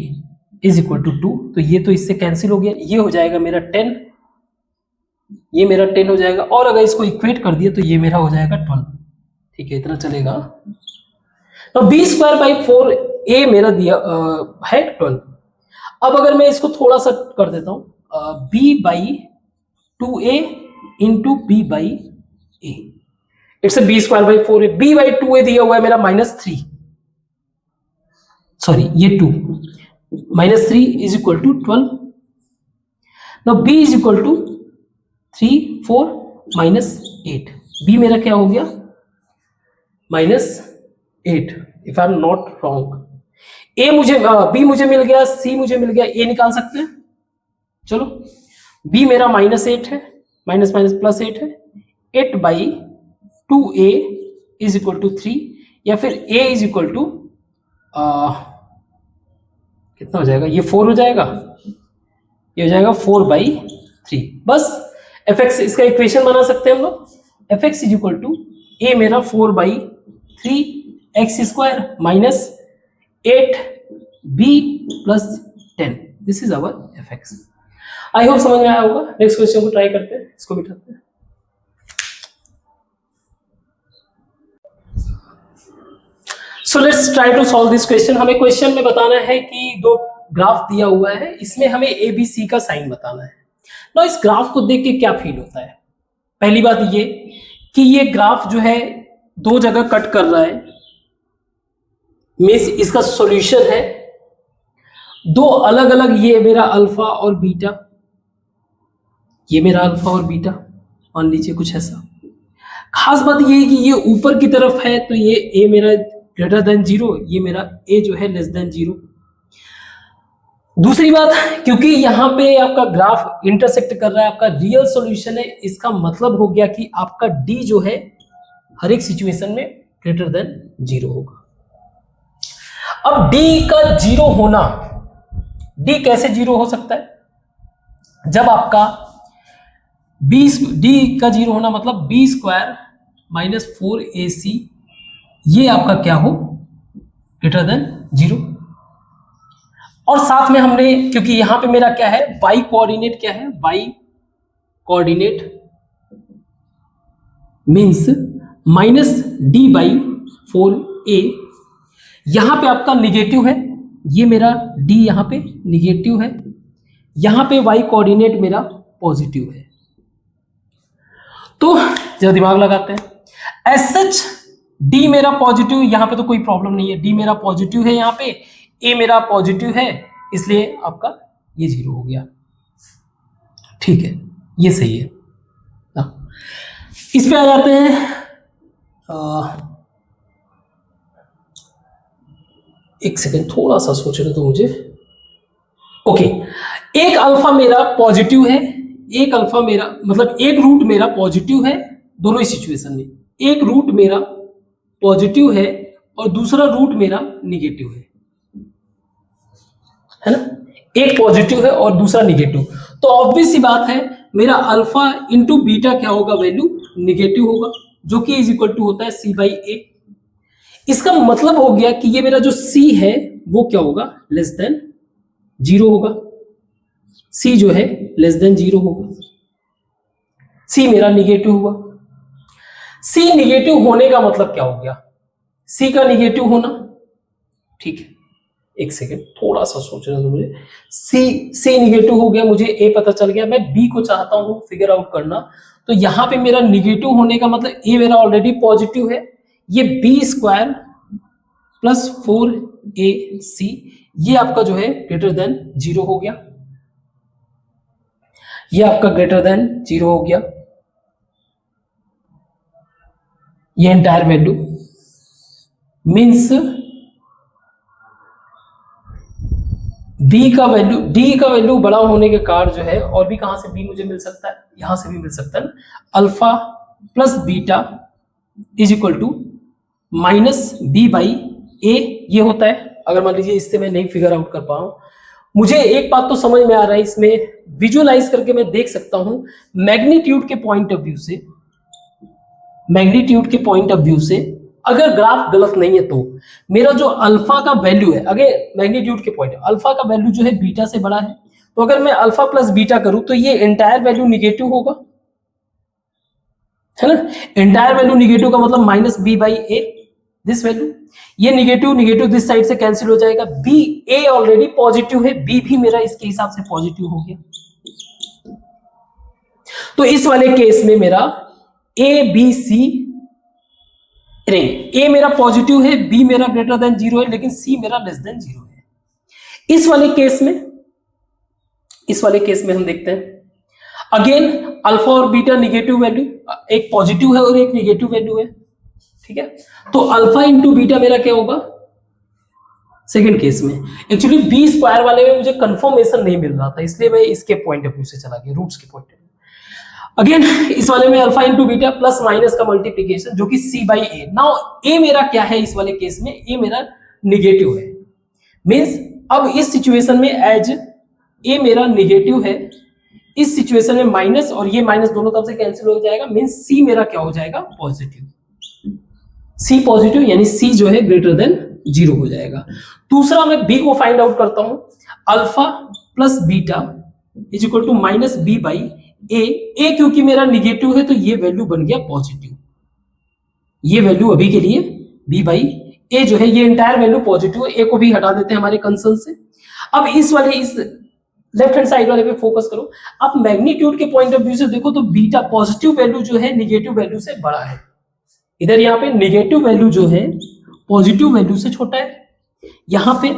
A: is equal to 2। तो ये तो इससे कैंसिल हो गया, ये हो जाएगा मेरा 10, ये मेरा 10 हो जाएगा, और अगर इसको इक्वेट कर दिया तो ये मेरा हो जाएगा 12। ठीक है, इतना चलेगा। तो बी स्क्वायर बाई 4a मेरा दिया है 12। अब अगर मैं इसको थोड़ा सा कर देता हूं b by 2a into b by a, it's b square by 4a, b by 2a दिया हुआ है मेरा -3, सॉरी ये 2, -3 is equal to 12। Now b is equal to 3 4 -8, b मेरा क्या हो गया -8 if I am not wrong. A मुझे बी मुझे मिल गया, सी मुझे मिल गया, ए निकाल सकते हैं। चलो बी मेरा -8 है, माइनस माइनस +8 है, 8 by 2a is equal to 3, या फिर a इज इक्वल टू कितना हो जाएगा, ये 4 हो जाएगा, ये हो जाएगा 4/3। बस fx इसका इक्वेशन बना सकते हैं हम लोग, fx is equal to a मेरा 4/3 x² minus 8b plus 10, this is our fx। I hope समझ में आया होगा। नेक्स्ट क्वेश्चन को ट्राई करते हैं, इसको बिठाते हैं। So let's try to solve this question. हमें क्वेश्चन में बताना है कि दो ग्राफ दिया हुआ है, इसमें हमें ए बी सी का साइन बताना है ना। इस ग्राफ को देख के क्या फील होता है? पहली बात ये कि ये ग्राफ जो है दो जगह कट कर रहा है, मींस इसका सॉल्यूशन है दो अलग अलग, ये मेरा अल्फा और बीटा, ये मेरा अल्फा और बीटा, मान लीजिए कुछ ऐसा। खास बात ये है कि ये ऊपर की तरफ है तो ये ए मेरा ग्रेटर देन 0, ये मेरा ए जो है लेस देन 0। दूसरी बात, क्योंकि यहाँ पे आपका ग्राफ इंटरसेक्ट कर रहा है, आपका रियल सॉल्यूशन है, इसका मतलब हो गया कि आपका डी जो है हर एक सिचुएशन में ग्रेटर देन 0 होगा। अब डी का 0 होना, डी कैसे 0 हो सकता है? जब आपका डी का 0 होना मतलब b² माइनस 4ac ये आपका क्या हो, ग्रेटर देन 0। और साथ में हमने, क्योंकि यहां पे मेरा क्या है, y कोऑर्डिनेट क्या है, y कोऑर्डिनेट मींस -d/4a, यहां पे आपका निगेटिव है, ये मेरा d यहां पे निगेटिव है, यहां पे y कोऑर्डिनेट मेरा पॉजिटिव है। तो जरा दिमाग लगाते हैं। एज सच डी मेरा पॉजिटिव, यहां पे तो कोई प्रॉब्लम नहीं है, डी मेरा पॉजिटिव है, यहां पे ए मेरा पॉजिटिव है, इसलिए आपका ये 0 हो गया। ठीक है, ये सही है ना। इस पे आ जाते हैं। एक सेकेंड, थोड़ा सा सोचने तो मुझे। ओके, एक अल्फा मेरा पॉजिटिव है, एक अल्फा मेरा मतलब एक रूट मेरा पॉजिटिव है, दोनों ही सिचुएशन में एक रूट मेरा पॉजिटिव है और दूसरा रूट मेरा निगेटिव है ना, एक पॉजिटिव है और दूसरा निगेटिव। तो ऑब्वियस सी बात है मेरा अल्फा इंटू बीटा क्या होगा, वैल्यू निगेटिव होगा, जो कि इज इक्वल टू होता है c/a। इसका मतलब हो गया कि ये मेरा जो c है वो क्या होगा, लेस देन 0 होगा, c जो है लेस देन 0 होगा, c मेरा निगेटिव हुआ। c निगेटिव होने का मतलब क्या हो गया, c का निगेटिव होना। ठीक है, एक सेकेंड, थोड़ा सा सोचना तो मुझे। c निगेटिव हो गया, मुझे a पता चल गया, मैं b को चाहता हूं फिगर आउट करना। तो यहां पे मेरा निगेटिव होने का मतलब a मेरा ऑलरेडी पॉजिटिव है, ये b² प्लस 4ac ये आपका जो है ग्रेटर देन 0 हो गया, ये आपका ग्रेटर देन 0 हो गया, ये एंटायर वैल्यू मीन्स डी का वैल्यू बड़ा होने के कारण जो है, और भी कहां से b मुझे मिल सकता है, यहां से भी मिल सकता है, alpha plus beta is equal to -b/a ये होता है। अगर मान लीजिए इससे मैं नहीं फिगर आउट कर पा रहा हूं, मुझे एक बात तो समझ में आ रहा है, इसमें विजुअलाइज करके मैं देख सकता हूं मैग्नीट्यूड के पॉइंट ऑफ व्यू से, मैग्नीट्यूड के पॉइंट ऑफ व्यू से अगर ग्राफ गलत नहीं है तो मेरा जो अल्फा का वैल्यू है, अगर मैग्नीट्यूड के पॉइंट अल्फा का वैल्यू जो है बीटा से बड़ा है, तो अगर मैं अल्फा प्लस बीटा करूं तो ये एंटायर वैल्यू निगेटिव होगा, है ना। एंटायर वैल्यू निगेटिव का मतलब minus b by a, this value, ये निगेटिव निगेटिव दिस साइड से कैंसिल हो जाएगा, बी ए ऑलरेडी पॉजिटिव है, बी भी मेरा इसके हिसाब से पॉजिटिव हो गया। तो इस वाले केस में मेरा ए बी सी ए मेरा पॉजिटिव है, बी मेरा ग्रेटर देन 0 है, लेकिन सी मेरा लेस देन 0 है। इस वाले केस में हम देखते हैं अगेन अल्फा और बीटा निगेटिव वैल्यू, एक पॉजिटिव है और एक निगेटिव वैल्यू है, ठीक है। तो अल्फा इंटू बीटा मेरा क्या होगा सेकंड केस में। एक्चुअली बी स्क्वायर वाले में मुझे कंफर्मेशन नहीं मिल रहा था, इसलिए मैं इसके पॉइंट ऑफ व्यू से चला गया, रूट्स के पॉइंट ऑफ व्यू। अगेन इस वाले में alpha into beta plus minus का मल्टीप्लीकेशन जो कि सी बाई ए। नाउ ए मेरा क्या है इस वाले केस में, ए मेरा निगेटिव है, मींस अब इस सिचुएशन में एज ए मेरा निगेटिव है, इस सिचुएशन में माइनस और ये माइनस दोनों तरफ से कैंसिल हो जाएगा, मींस सी मेरा क्या हो जाएगा पॉजिटिव, सी पॉजिटिव, यानी सी जो है ग्रेटर देन 0 हो जाएगा। दूसरा मैं बी को फाइंड आउट करता हूं, alpha plus beta is equal to minus b by a क्योंकि मेरा निगेटिव है तो ये वैल्यू बन गया पॉजिटिव, ये वैल्यू अभी के लिए बी बाई ए जो है ये एंटायर वैल्यू पॉजिटिव है, ए को भी हटा देते हैं हमारे कंसर्न से। अब इस लेफ्ट हैंड साइड वाले पे फोकस करो, आप मैग्नीट्यूड के पॉइंट ऑफ व्यू से देखो तो बीटा पॉजिटिव वैल्यू जो है निगेटिव वैल्यू से बड़ा है, इधर यहाँ पे निगेटिव वैल्यू जो है पॉजिटिव वैल्यू से छोटा है, यहाँ पे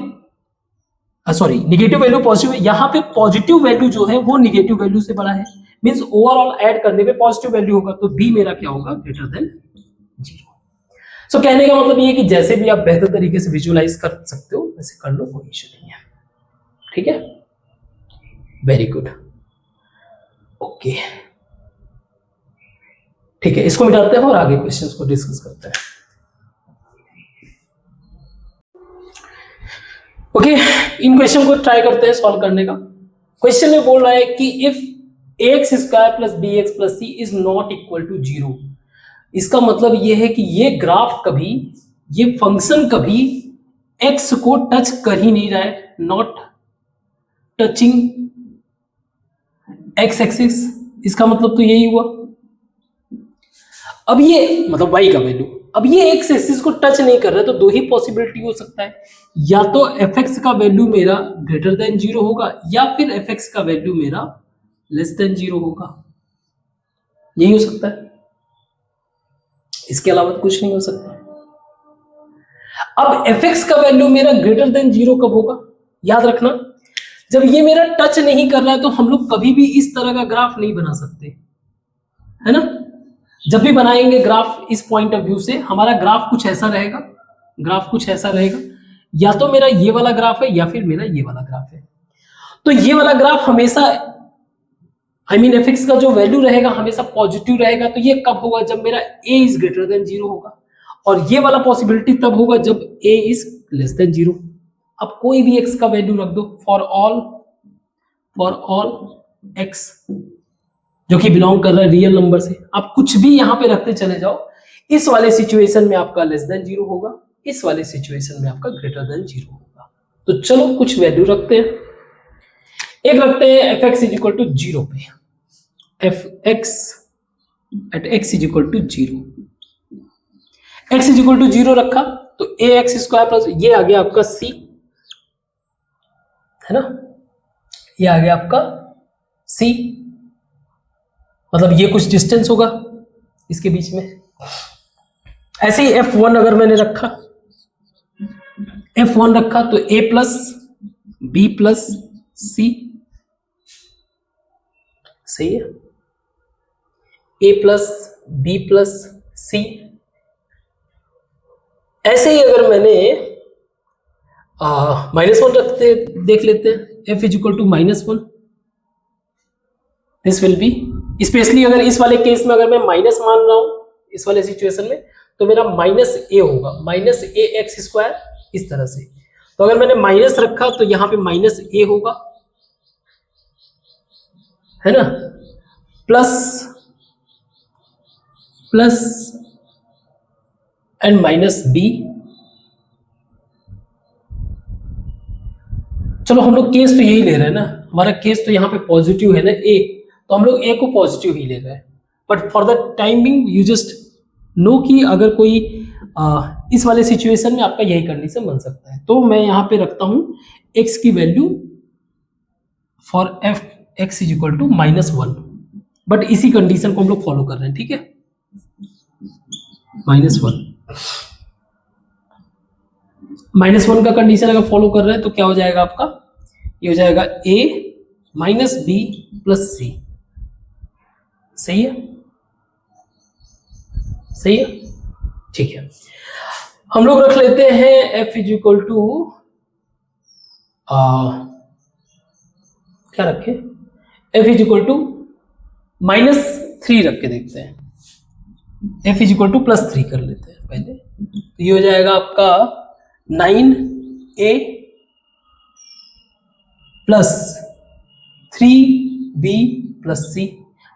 A: सॉरी निगेटिव वैल्यू पॉजिटिव है, यहाँ पे पॉजिटिव वैल्यू जो है वो निगेटिव वैल्यू से बड़ा है, मींस ओवरऑल ऐड करने पे पॉजिटिव वैल्यू होगा, तो बी मेरा क्या होगा ग्रेटर देन 0। सो कहने का मतलब ये कि जैसे भी आप बेहतर तरीके से विजुअलाइज कर सकते हो वैसे कर लो, कोई इश्यू नहीं है, ठीक है, वेरी गुड, ओके, ठीक है, इसको मिटाते हैं और आगे क्वेश्चंस को डिस्कस करते हैं। ओके, इन क्वेश्चन को ट्राई करते हैं सॉल्व करने का। क्वेश्चन में बोल रहा है कि if ax square plus b x plus c is not equal to 0, इसका मतलब यह है कि ये ग्राफ कभी, ये फंक्शन कभी x को टच कर ही नहीं रहा है, नॉट टचिंग x एक्सिस, इसका मतलब तो यही हुआ। अब ये मतलब y का वैल्यू, अब ये x एक्सिस को टच नहीं कर रहा है, तो दो ही पॉसिबिलिटी हो सकता है, या तो fx का वैल्यू मेरा ग्रेटर देन 0 होगा या फिर fx का वैल्यू मेरा लेस देन 0 होगा, यही हो सकता है, इसके अलावा कुछ नहीं हो सकता। अब fx का वैल्यू मेरा ग्रेटर देन 0 कब होगा, याद रखना जब ये मेरा टच नहीं कर रहा है तो हम लोग कभी भी इस तरह का ग्राफ नहीं बना सकते, है ना। जब भी बनाएंगे ग्राफ इस पॉइंट ऑफ व्यू से, हमारा ग्राफ कुछ ऐसा रहेगा, ग्राफ कुछ ऐसा रहेगा, या तो मेरा ये वाला ग्राफ है या फिर मेरा ये वाला ग्राफ है। तो ये वाला ग्राफ हमेशा fx का जो वैल्यू रहेगा हमेशा पॉजिटिव रहेगा, तो ये कब होगा, जब मेरा a इज ग्रेटर देन 0 होगा, और ये वाला पॉसिबिलिटी तब होगा जब a इज लेस देन 0। अब कोई भी x का वैल्यू रख दो, फॉर ऑल x जो कि बिलोंग कर रहा है रियल नंबर से, आप कुछ भी यहां पे रखते चले जाओ, इस वाले सिचुएशन में आपका लेस देन 0 होगा, इस वाले सिचुएशन में आपका ग्रेटर देन 0 होगा। तो चलो कुछ वैल्यू रखते हैं, एक रखते हैं fx इज इक्वल टू 0 पे, fx at x is equal to 0, x is equal to 0 रखा तो ax स्क्वायर प्लस ये आ गया आपका c, है ना, ये आ गया आपका c, मतलब ये कुछ डिस्टेंस होगा इसके बीच में। ऐसे ही f1 अगर मैंने रखा, f1 रखा तो a plus b plus c, सही है, a plus b plus c। ऐसे ही अगर मैंने -1 रखते देख लेते हैं, f is equal to -1, this will be, especially अगर इस वाले केस में अगर मैं माइनस मान रहा हूं इस वाले सिचुएशन में, तो मेरा -a होगा, -ax स्क्वायर इस तरह से। तो तो अगर मैंने माइनस रखा तो यहां पे माइनस ए होगा, है ना, plus plus and minus b. चलो हम लोग केस तो यही ले रहे हैं ना, हमारा केस तो यहाँ पे पॉजिटिव है ना ए, तो हम लोग ए को पॉजिटिव ही ले रहे हैं। But for the timing you just know कि अगर कोई इस वाले सिचुएशन में आपका यही कंडीशन बन सकता है। तो मैं यहाँ पे रखता हूं x की value for f x is equal to -1, but इसी कंडीशन को हम लोग फॉलो कर रहे हैं, ठीक है, -1। -1 का कंडीशन अगर फॉलो कर रहे हैं तो क्या हो जाएगा आपका, ये हो जाएगा a माइनस बी प्लस सी। सही है, सही है, ठीक है। हम लोग रख लेते हैं f इज इक्वल टू क्या रखें, f इज इक्वल टू -3 रख के देखते हैं, f इज इक्वल टू +3 कर लेते हैं पहले। तो ये हो जाएगा आपका 9a plus 3b plus c।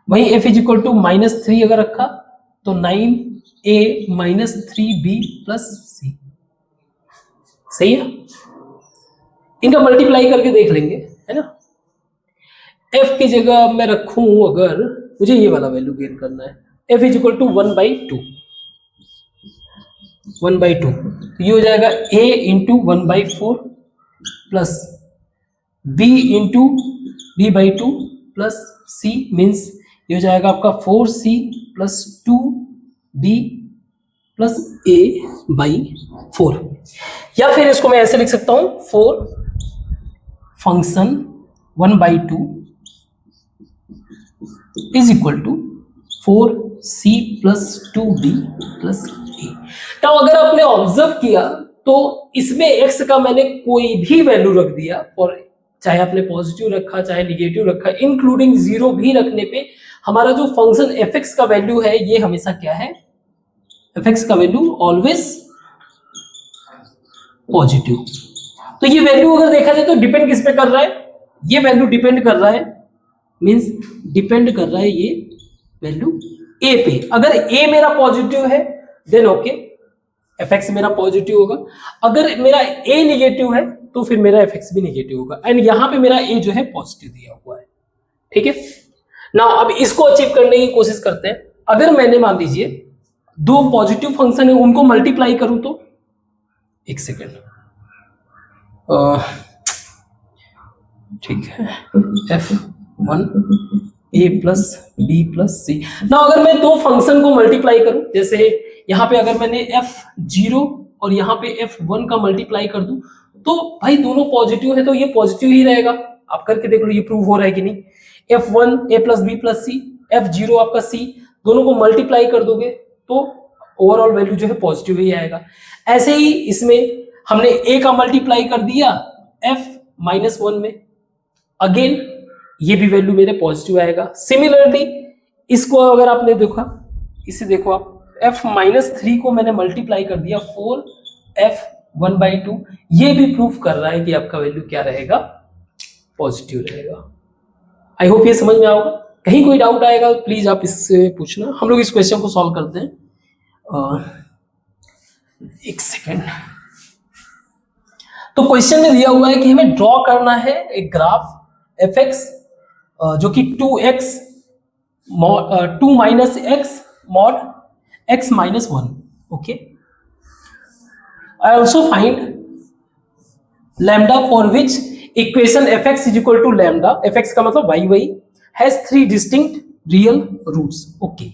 A: वही f इज इक्वल टू -3 अगर रखा तो 9a minus 3b plus c। सही है, इनका मल्टीप्लाई करके देख लेंगे, है ना। f की जगह मैं रखूं, अगर मुझे ये वाला वैल्यू गेन करना है, f इज इक्वल टू 1/2, 1/2। तो ये हो जाएगा a into 1/4 plus b into b/2 plus c, means ये हो जाएगा आपका 4c plus 2b plus a/4। या फिर इसको मैं ऐसे लिख सकता हूं, 4 function 1/2 is equal to 4c plus 2b plus a। तो अगर आपने ऑब्जर्व किया तो इसमें x का मैंने कोई भी वैल्यू रख दिया, और चाहे आपने पॉजिटिव रखा चाहे निगेटिव रखा, इंक्लूडिंग 0 भी रखने पे हमारा जो फंक्शन fx का वैल्यू है ये हमेशा क्या है, fx का वैल्यू ऑलवेज पॉजिटिव। तो ये वैल्यू अगर देखा जाए तो डिपेंड किस पे कर रहा है, ये वैल्यू डिपेंड कर रहा है, मींस डिपेंड कर रहा है ये वैल्यू a पे। अगर a मेरा पॉजिटिव है देन ओके, fx मेरा पॉजिटिव होगा। अगर मेरा a निगेटिव है तो फिर मेरा fx भी निगेटिव होगा, एंड यहां पे मेरा a जो है पॉजिटिव दिया हुआ है, ठीक है ना। अब इसको अचीव करने की कोशिश करते हैं। अगर मैंने मान लीजिए दो पॉजिटिव फंक्शन है, उनको मल्टीप्लाई करूं तो, एक सेकेंड, ठीक है, f1 a plus b plus c ना। अगर मैं दो फंक्शन को मल्टीप्लाई करूं, जैसे यहां पे अगर मैंने f0 और यहां पे f1 का मल्टीप्लाई कर दूं, तो भाई दोनों पॉजिटिव है तो ये पॉजिटिव ही रहेगा। आप करके देख लो ये प्रूव हो रहा है कि नहीं। f1 a plus b plus c, f0 आपका c, दोनों को मल्टीप्लाई कर दोगे तो ओवरऑल वैल्यू जो है पॉजिटिव ही आएगा। ऐसे ही इसमें हमने a का मल्टीप्लाई कर दिया f-1 में, अगेन ये भी वैल्यू मेरे पॉजिटिव आएगा। सिमिलरली इसको अगर आपने देखा, इसे देखो आप, f-3 को मैंने मल्टीप्लाई कर दिया 4f1/2, ये भी प्रूफ कर रहा है कि आपका वैल्यू क्या रहेगा, पॉजिटिव रहेगा। आई होप ये समझ में आओगे। कहीं कोई डाउट आएगा प्लीज आप इससे पूछना। हम लोग इस क्वेश्चन को सॉल्व करते हैं। एक सेकेंड। तो क्वेश्चन में दिया हुआ है कि हमें ड्रॉ करना है एक ग्राफ fx जो कि 2x 2 minus x mod x minus 1। Okay, I also find lambda for which equation fx is equal to lambda, fx का मतलब y has 3 distinct real roots. Okay,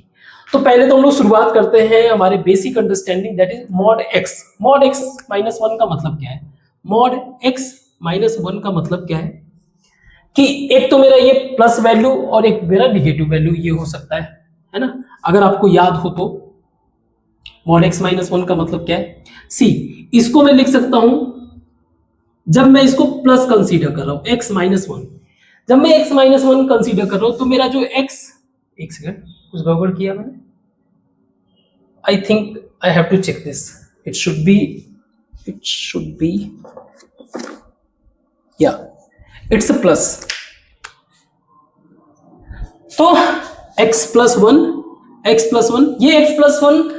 A: तो पहले तो हम लोग शुरुआत करते हैं हमारे basic understanding, that is mod x। Mod x minus 1 का मतलब क्या है, मॉड x माइनस 1 का मतलब क्या है कि एक तो मेरा ये प्लस वैल्यू और एक मेरा निगेटिव वैल्यू ये हो सकता है ना। अगर आपको याद हो तो मॉड x माइनस 1 का मतलब क्या है, सी इसको मैं लिख सकता हूं जब मैं इसको प्लस कंसीडर कर रहा हूं x माइनस 1, जब मैं x माइनस 1 कंसीडर कर रहा हूं तो मेरा जो x, एक सेकंड कुछ गड़बड़ किया मैंने, I think I have to check this. It should be या इट्स प्लस। तो x plus one, x plus one, ये x प्लस वन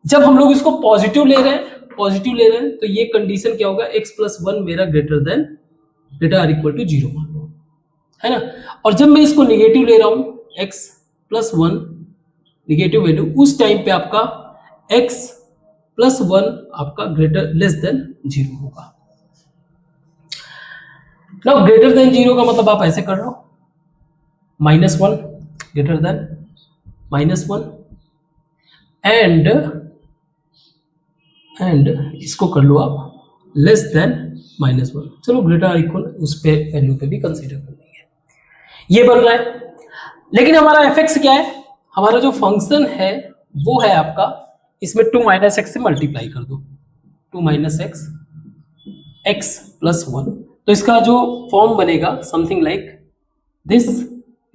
A: जब हम लोग इसको पॉजिटिव ले रहे हैं तो ये कंडीशन क्या होगा, x प्लस वन मेरा greater or equal to zero मान लो, है ना। और जब मैं इसको निगेटिव ले रहा हूं x plus one negative value, उस टाइम पे आपका x प्लस वन आपका ग्रेटर लेस देन जीरो होगा। नाउ ग्रेटर देन जीरो का मतलब आप ऐसे कर लो, minus one greater than minus one, and इसको कर लो आप लेस देन माइनस वन। चलो ग्रेटर इक्वल उस पे वैल्यू पे भी कंसीडर कर लेंगे, ये बन रहा है। लेकिन हमारा एफ क्या है, हमारा जो फंक्शन है वो है आपका, इसमें 2 माइनस एक्स से मल्टीप्लाई कर दो, 2 minus x x plus one. तो इसका जो फॉर्म बनेगा समथिंग लाइक दिस,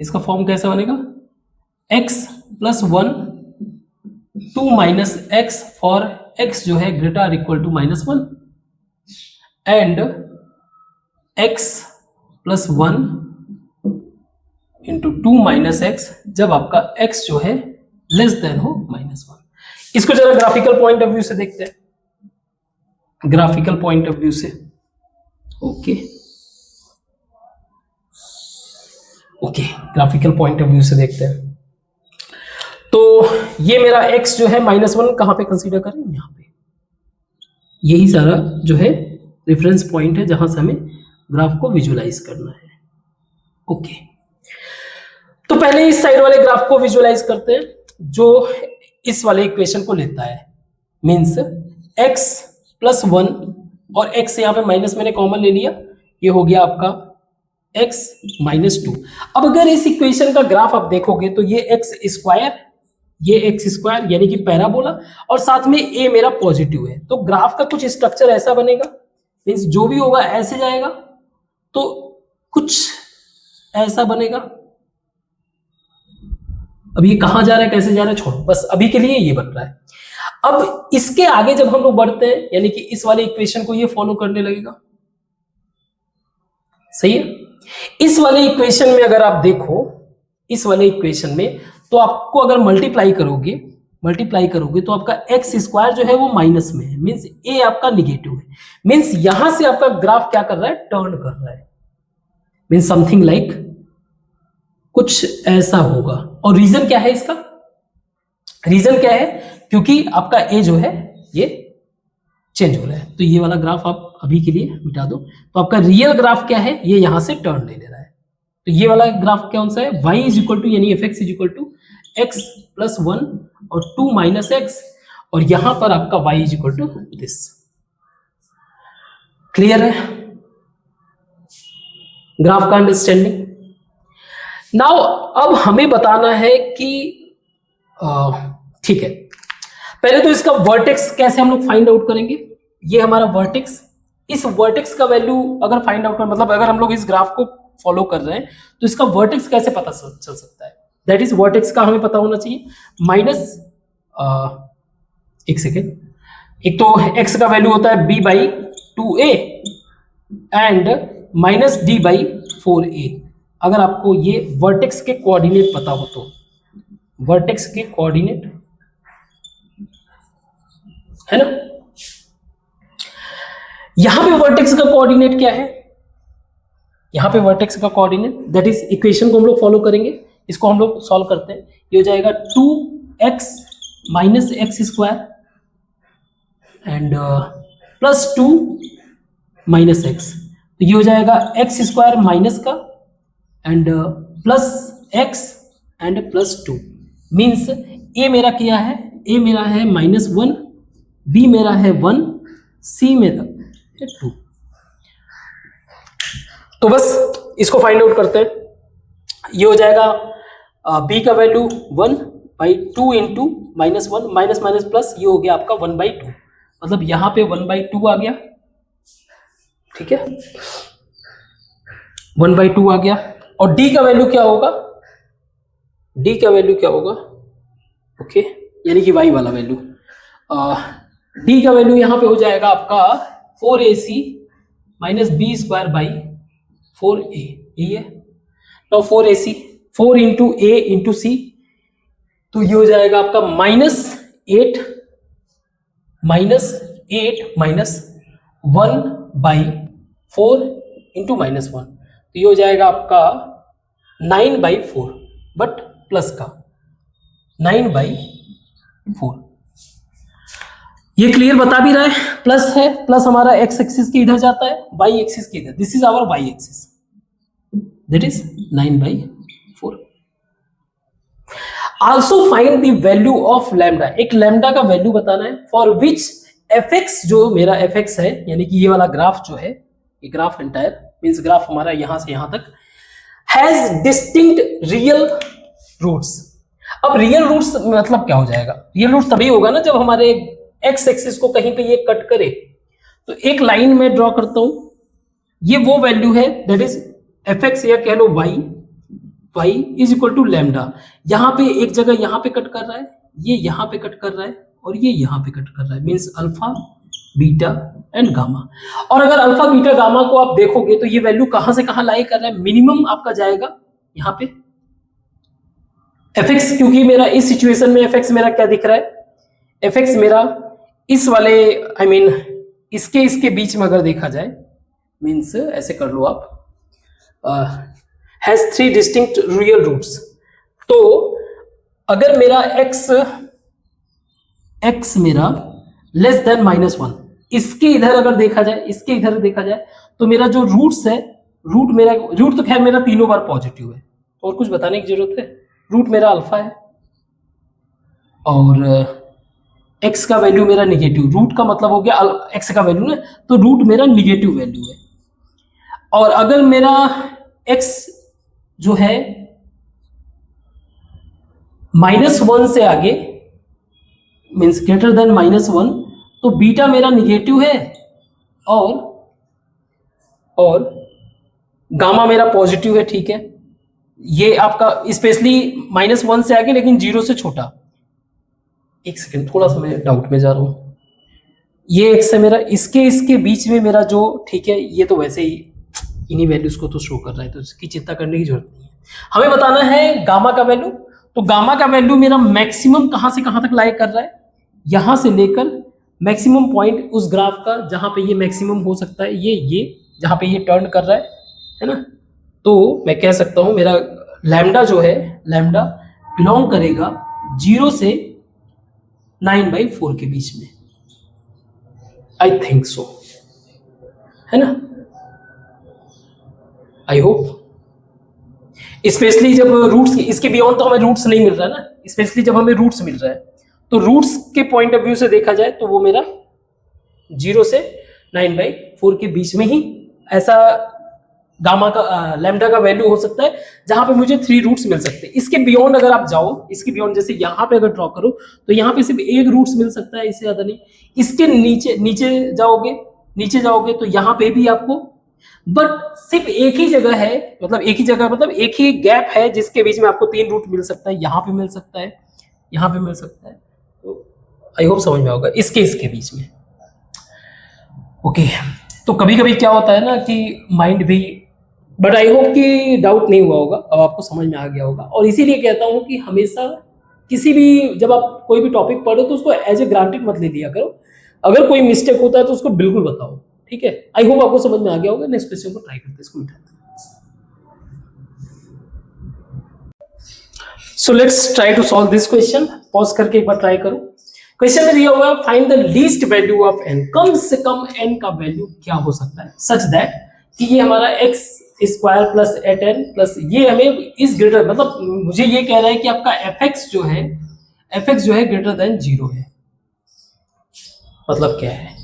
A: इसका फॉर्म कैसा बनेगा, x plus one 2 minus x for x जो है greater or equal to minus one, and x plus one into 2 minus x जब आपका x जो है लेस देन हो माइनस वन। इसको जरा ग्राफिकल पॉइंट ऑफ व्यू से देखते हैं, ग्राफिकल पॉइंट ऑफ व्यू से। Okay graphical point of view से देखते हैं। तो ये मेरा x जो है माइनस वन कहां पे कंसीडर करें, यहां पे, यही सारा जो है रेफरेंस पॉइंट है जहां से हमें ग्राफ को विजुअलाइज करना है। ओके तो पहले इस साइड वाले ग्राफ को विजुअलाइज करते हैं जो इस वाले इक्वेशन को लेता है, मींस x प्लस वन और x यहाँ पे माइनस मैंने कॉमन ले लिया, ये हो गया आपका x माइनस टू। अब अगर इस इक्वेशन का ग्राफ आप देखोगे तो ये एक्स स्क्वायर यानी कि पैराबोला, और साथ में a मेरा पॉजिटिव है, तो ग्राफ का कुछ स्ट्रक्चर ऐसा बनेगा, मींस जो भी होगा ऐसे जाएगा, तो कुछ ऐसा बनेगा। अब ये कहां जा रहा है कैसे जा रहा है छोड़ो, बस अभी के लिए ये बन रहा है। अब इसके आगे जब हम लोग बढ़ते हैं यानी कि इस वाले इक्वेशन को ये फॉलो करने लगेगा, सही है। इस वाले इक्वेशन में अगर आप देखो, इस वाले इक्वेशन में तो आपको अगर मल्टीप्लाई करोगे तो आपका एक्स स्क्वायर जो है वो माइनस में है, मींस ए आपका निगेटिव है, मींस यहां से आपका ग्राफ क्या कर रहा है, टर्न कर रहा है, मींस समथिंग लाइक कुछ ऐसा होगा। और रीजन क्या है इसका, रीजन क्या है, क्योंकि आपका ए जो है ये चेंज हो रहा है, तो ये वाला ग्राफ आप अभी के लिए मिटा दो। तो आपका रियल ग्राफ क्या है, ये यहां से टर्न ले रहा है, तो ये वाला ग्राफ कौन सा है, y इज इक्वल टू यानी f x is equal to x plus one और 2 माइनस एक्स, और यहां पर आपका y is equal to this. Clear है ग्राफ का अंडरस्टैंडिंग। नाउ अब हमें बताना है कि ठीक है, पहले तो इसका वर्टेक्स कैसे हम लोग फाइंड आउट करेंगे। ये हमारा वर्टेक्स, इस वर्टेक्स का वैल्यू अगर फाइंड आउट कर, मतलब अगर हम लोग इस ग्राफ को फॉलो कर रहे हैं तो इसका वर्टेक्स कैसे पता चल सकता है, दैट इज वर्टेक्स का हमें पता होना चाहिए। माइनस एक सेकेंड, एक तो x का वैल्यू होता है b by 2a and minus d by 4a। अगर आपको ये वर्टेक्स के कोऑर्डिनेट पता हो तो, वर्टेक्स के कोऑर्डिनेट है ना, यहां पे वर्टेक्स का कोऑर्डिनेट क्या है, यहां पे वर्टेक्स का कोऑर्डिनेट दैट इज इक्वेशन को हम लोग फॉलो करेंगे, इसको हम लोग सॉल्व करते हैं। ये हो जाएगा 2x minus x square and plus 2 minus x, तो ये हो जाएगा एक्स स्क्वायर माइनस का and plus x and plus 2, means a मेरा क्या है, ए मेरा है -1, बी मेरा है 1, सी मेरा है 2। तो बस इसको फाइंड आउट करते हैं। ये हो जाएगा b का value 1 by 2 into -1 minus minus plus, ये हो गया आपका 1/2, मतलब यहां पे 1/2 आ गया, ठीक है 1/2 आ गया। और d का वैल्यू क्या होगा, d का वैल्यू क्या होगा, ओके यानी कि y वाला वैल्यू, d का वैल्यू यहां पे हो जाएगा आपका 4ac minus b square by 4a यही है। नाउ 4ac 4 इंटू ए इंटू सी, तो ये हो जाएगा आपका -8 -1/4 इंटू -1, तो ये हो जाएगा आपका 9/4, बट प्लस का 9/4। ये क्लियर बता भी रहा है, प्लस है, प्लस हमारा एक्स एक्सिस के इधर जाता है, वाई एक्सिस के इधर, this is our y axis, that is 9/4। Also find the value of lambda, एक लैम्डा का वैल्यू बताना है फॉर विच एफ एक्स, जो मेरा एफ एक्स है यानी कि ये वाला ग्राफ जो है, ये ग्राफ एंटायर मींस ग्राफ हमारा यहां से यहां तक, हैज डिस्टिंक्ट रियल रूट्स। अब रियल रूट्स मतलब क्या हो जाएगा? रियल रूट्स तभी होगा ना जब हमारे एक्स एक्सिस को कहीं पे ये कट करे। तो एक लाइन में ड्रॉ करता हूं, ये वो वैल्यू है दैट इज एफ एक्स, या कह लो y is equal to lambda. यहां पे एक जगह यहां पे कट कर रहा है, ये यहां पे कट कर रहा है, और ये यहां पे कट कर रहा है, means alpha beta and gamma. और अगर अल्फा बीटा गामा को आप देखोगे तो ये वैल्यू कहां से कहां लाई कर रहा है, मिनिमम आपका जाएगा यहां पे एफ एक्स, क्योंकि मेरा इस सिचुएशन में एफ एक्स मेरा क्या दिख रहा है, एफ एक्स मेरा इस वाले आई मीन इसके बीच में अगर देखा जाए, मीन्स ऐसे कर लो आप, हैज 3 डिस्टिंक्ट रियल रूट्स। तो अगर मेरा x मेरा लेस देन -1, इसके इधर अगर देखा जाए, इसके इधर देखा जाए, तो मेरा जो रूट्स है, रूट तो खैर मेरा तीनों बार पॉजिटिव है, और कुछ बताने की जरूरत है, रूट मेरा अल्फा है, और x का वैल्यू मेरा निगेटिव, रूट का मतलब हो गया x का वैल्यू ना, तो रूट मेरा निगेटिव वैल्यू है। और अगर मेरा x जो है -1 से आगे मीन्स ग्रेटर देन -1, तो बीटा मेरा निगेटिव है, और गामा मेरा पॉजिटिव है, ठीक है। ये आपका स्पेशली -1 से आगे लेकिन 0 से छोटा। एक सेकेंड, थोड़ा सा मैं डाउट में जा रहा हूं, ये एक्स है मेरा, इसके बीच में मेरा जो, ठीक है, ये तो वैसे ही इन्हीं वैल्यूज को तो शो कर रहा है, तो इसकी चिंता करने की जरूरत नहीं है। हमें बताना है गामा का वैल्यू, तो गामा का वैल्यू मेरा मैक्सिमम कहां से कहां तक लाई कर रहा है, यहां से लेकर मैक्सिमम पॉइंट उस ग्राफ का जहां पे ये मैक्सिमम हो सकता है, ये जहां पे ये टर्न कर रहा है ना। तो मैं कह सकता हूं मेरा लैम्डा जो है, लैम्डा बिलोंग करेगा 0 से 9/4 के बीच में, आई थिंक सो, है ना। आई होप, स्पेशली जब रूट्स, इसके बियॉन्ड तो हमें रूट्स नहीं मिल रहा है ना, स्पेशली जब हमें रूट्स मिल रहा है, तो रूट्स के पॉइंट ऑफ व्यू से देखा जाए तो वो मेरा 0 से 9/4 के बीच में ही ऐसा गामा का लैम्डा का वैल्यू हो सकता है जहां पे मुझे 3 रूट्स मिल सकते हैं। इसके बियॉन्ड अगर आप जाओ, इसके बियॉन्ड जैसे यहां पे अगर ड्रॉ करो तो यहां पे सिर्फ एक रूट्स मिल सकता है, इससे ज्यादा नहीं। इसके नीचे जाओगे तो यहां पे भी आपको, बट सिर्फ एक ही जगह है, मतलब एक ही गैप है जिसके बीच में आपको 3 रूट मिल सकता है, यहां पे मिल सकता है, यहां पे मिल सकता है। तो आई होप समझ में होगा इसके बीच में। ओके, तो कभी कभी क्या होता है ना कि माइंड भी, बट आई होप कि डाउट नहीं हुआ होगा, अब आपको समझ में आ गया होगा। और इसीलिए कहता हूं कि हमेशा किसी भी, जब आप कोई भी टॉपिक पढ़ो तो उसको एज ए ग्रांटेड मत ले लिया करो, अगर कोई मिस्टेक होता है तो उसको बिल्कुल बताओ, ठीक है। आई होप आपको समझ में आ गया होगा। नेक्स्ट क्वेश्चन को ट्राई करते हैं, इसको मिटाते हैं। So let's try to solve this question. Pause करके एक बार ट्राई करो। क्वेश्चन में दिया हुआ है find the least value of n, कम से कम n का वैल्यू क्या हो सकता है सच दैट कि ये हमारा x square plus 8n plus ये हमें इस ग्रेटर, मतलब मुझे ये कह रहा है कि आपका fx जो है ग्रेटर देन 0 है। मतलब क्या है,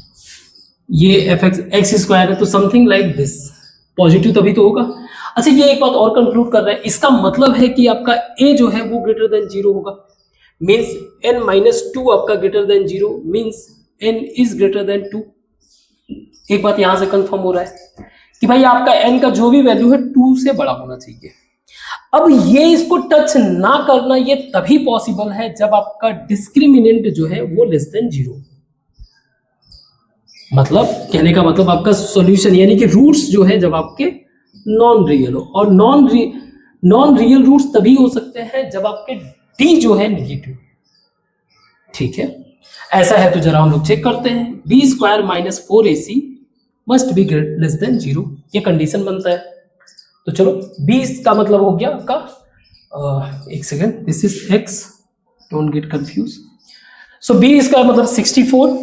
A: ये fx x स्क्वायर है तो समथिंग लाइक दिस, पॉजिटिव तभी तो होगा। अच्छा, ये एक बात और कंक्लूड कर रहा है, इसका मतलब है कि आपका a जो है वो ग्रेटर देन 0 होगा, मीन्स n-2 आपका greater than 0, means n is greater then 2। एक बात यहां से कंफर्म हो रहा है कि भाई आपका n का जो भी वैल्यू है 2 से बड़ा होना चाहिए। अब ये इसको टच ना करना ये तभी पॉसिबल है जब आपका डिस्क्रिमिनेंट जो है वो लेस देन 0, मतलब कहने का मतलब आपका सॉल्यूशन यानी कि रूट्स जो है जब आपके नॉन रियल हो, और नॉन रियल रूट्स तभी हो सकते हैं जब आपके डी जो है निगेटिव। ठीक है, ऐसा है तो जरा हम लोग चेक करते हैं। B square minus 4ac must be less than 0, ये कंडीशन बनता है। तो चलो बी का मतलब हो गया आपका, एक second, this is x, don't get confuse. So b इसका मतलब 64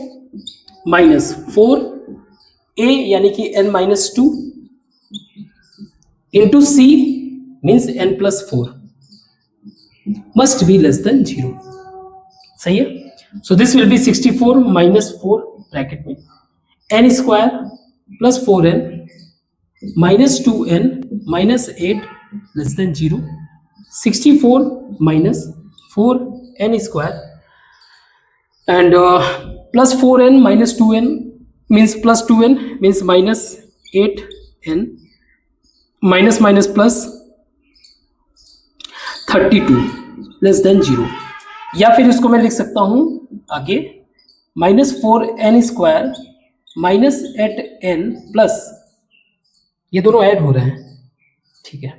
A: माइनस 4a यानी कि n minus 2 into c means n plus 4 must be less than 0। सही है, so this will be 64 minus 4 bracket में n square plus 4n minus 2n minus 8 less than 0। 64 minus 4n square and plus 4n minus 2n means plus 2n means minus 8n minus minus plus 32 less than 0, या फिर इसको मैं लिख सकता हूं आगे minus 4n square minus 8n plus, ये दोनों ऐड हो रहे हैं, ठीक है,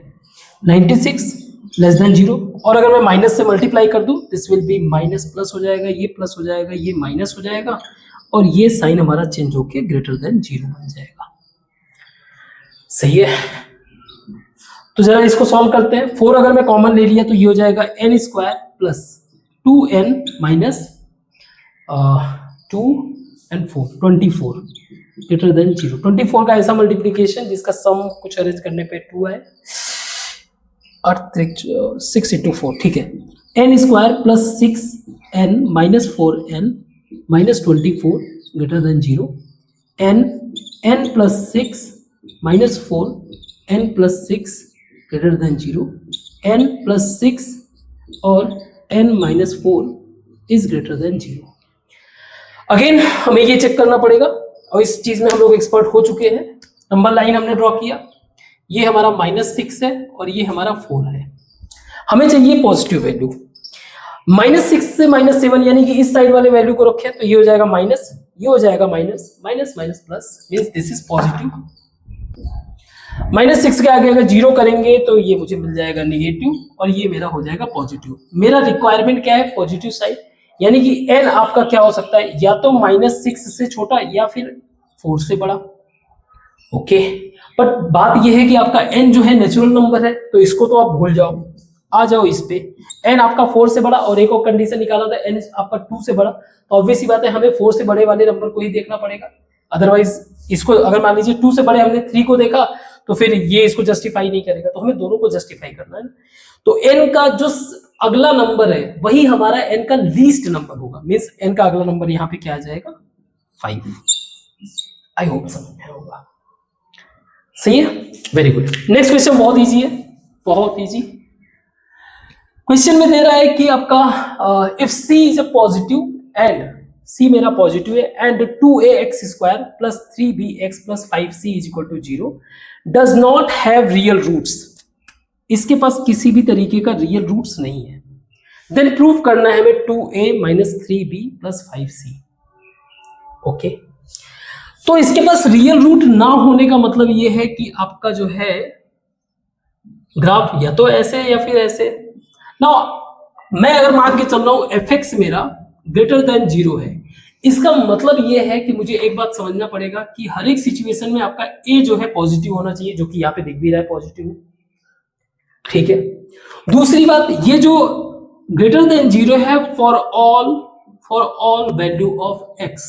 A: 96 लेस देन 0। और अगर मैं माइनस से मल्टीप्लाई कर दूं this will be minus plus हो जाएगा, ये प्लस हो जाएगा, ये माइनस हो जाएगा, और ये साइन हमारा चेंज होके ग्रेटर देन 0 बन जाएगा। सही है, तो जरा इसको सॉल्व करते हैं। 4 अगर मैं कॉमन ले लिया तो ये हो जाएगा n square plus 2n minus 2 and 4 24 greater than 0। 24 का ऐसा मल्टीप्लीकेशन जिसका सम कुछ अरेंज करने पे 2 है, 6 इंटू 4, ठीक है, n square plus 6n minus 4n minus 24 greater than 0, n plus 6 minus 4 n plus 6 greater than 0, n plus 6 और n minus 4 is greater than 0। Again हमें ये चेक करना पड़ेगा, और इस चीज में हम लोग एक्सपर्ट हो चुके हैं। नंबर लाइन हमने ड्रॉ किया, ये हमारा -6 है और ये हमारा 4 है। हमें चाहिए पॉजिटिव वैल्यू। -6 से -7 यानी कि इस साइड वाले वैल्यू को रखें तो ये हो जाएगा माइनस, ये हो जाएगा minus, minus minus plus means this is positive. -6 के आगे अगर 0 करेंगे तो ये मुझे मिल जाएगा निगेटिव, और ये मेरा हो जाएगा पॉजिटिव। मेरा रिक्वायरमेंट क्या है, पॉजिटिव साइड, यानी कि n आपका क्या हो सकता है, या तो -6 से छोटा या फिर 4 से बड़ा। ओके, बट बात यह है कि आपका n जो है नेचुरल नंबर है, तो इसको तो आप भूल जाओ, आ जाओ इस पे। n आपका 4 से बड़ा, और एक और कंडीशन निकाला था n आपका 2 से बड़ा, तो ऑब्वियस सी बात है हमें 4 से बड़े वाले नंबर को ही देखना पड़ेगा। अदरवाइज इसको अगर मान लीजिए 2 से बड़े हमने 3 को देखा तो फिर ये इसको जस्टिफाई नहीं करेगा, तो हमें दोनों को जस्टिफाई करना है। तो n का जो अगला नंबर है वही हमारा n का लीस्ट नंबर होगा, मींस n का अगला नंबर यहाँ पे क्या आ जाएगा, 5। आई होप समझ में होगा। सही है, वेरी गुड। नेक्स्ट क्वेश्चन बहुत इजी है, बहुत इजी क्वेश्चन में दे रहा है कि आपका if c is a positive and c मेरा पॉजिटिव है and 2ax square plus 3bx plus 5c is equal to 0 does not have real roots, इसके पास किसी भी तरीके का रियल रूट्स नहीं है, देन प्रूव करना है हमें 2a minus 3b plus 5c। Okay, तो इसके पास रियल रूट ना होने का मतलब ये है कि आपका जो है ग्राफ या तो ऐसे या फिर ऐसे ना। मैं अगर मान के चल रहा हूं fx मेरा ग्रेटर देन 0 है, इसका मतलब ये है कि मुझे एक बात समझना पड़ेगा कि हर एक सिचुएशन में आपका a जो है पॉजिटिव होना चाहिए, जो कि यहाँ पे दिख भी रहा है पॉजिटिव है, ठीक है। दूसरी बात, ये जो ग्रेटर देन 0 है for all value of x,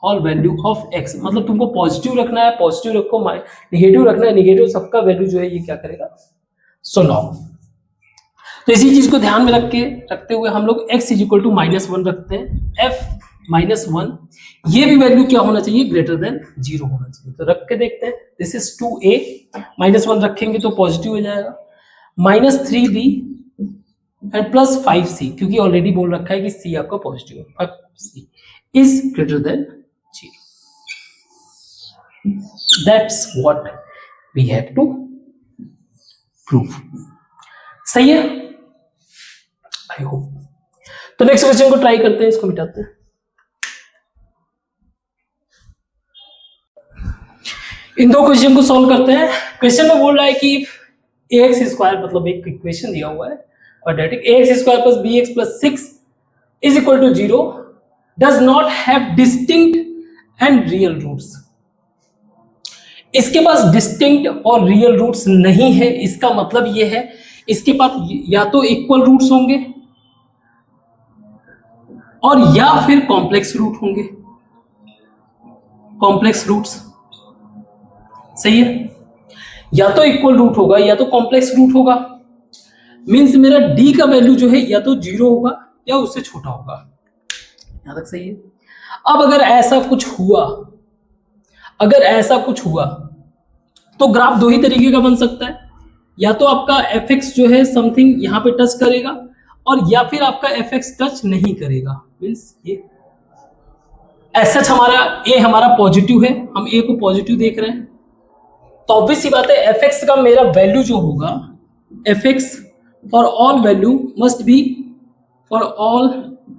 A: all value of x, मतलब तुमको पॉजिटिव रखना है पॉजिटिव रखो, निगेटिव रखना है निगेटिव, सबका वैल्यू जो है ये क्या करेगा, सुनो। तो इसी चीज को ध्यान में रखते हुए हम लोग x इज इक्वल टू -1 रखते हैं, f -1, ये भी वैल्यू क्या होना चाहिए, ग्रेटर देन 0 होना चाहिए। तो रख के देखते हैं, दिस इज 2a, -1 रखेंगे तो पॉजिटिव हो जाएगा, -3b एंड प्लस 5c, क्योंकि ऑलरेडी बोल रखा है कि c आपका पॉजिटिव है, 5c is greater than 0। That's what we have to prove. सही है, आई होप। तो नेक्स्ट क्वेश्चन को ट्राई करते हैं, इसको मिटाते हैं। इन दो क्वेश्चन को सॉल्व करते हैं। क्वेश्चन में बोल रहा है कि ax स्क्वायर, मतलब एक इक्वेशन दिया हुआ है quadratic, ax square plus bx plus 6 is equal to 0 does not have distinct and real roots. इसके पास डिस्टिंक्ट और रियल रूट्स नहीं है, इसका मतलब ये है इसके पास या तो इक्वल रूट्स होंगे और या फिर कॉम्प्लेक्स रूट होंगे, कॉम्प्लेक्स रूट्स। सही है, या तो इक्वल रूट होगा या तो कॉम्प्लेक्स रूट होगा। मींस मेरा d का वैल्यू जो है या तो 0 होगा या उससे छोटा होगा। यहां तक सही है। अब अगर ऐसा कुछ हुआ, अगर ऐसा कुछ हुआ तो ग्राफ दो ही तरीके का बन सकता है, या तो आपका fx जो है समथिंग यहां पे टच करेगा और या फिर आपका fx टच नहीं करेगा। मींस ये ऐसा हमारा a हमारा पॉजिटिव है, हम a को पॉजिटिव देख रहे हैं, तो ऑब्वियस सी बात है fx का मेरा वैल्यू जो होगा, fx for all value must be for all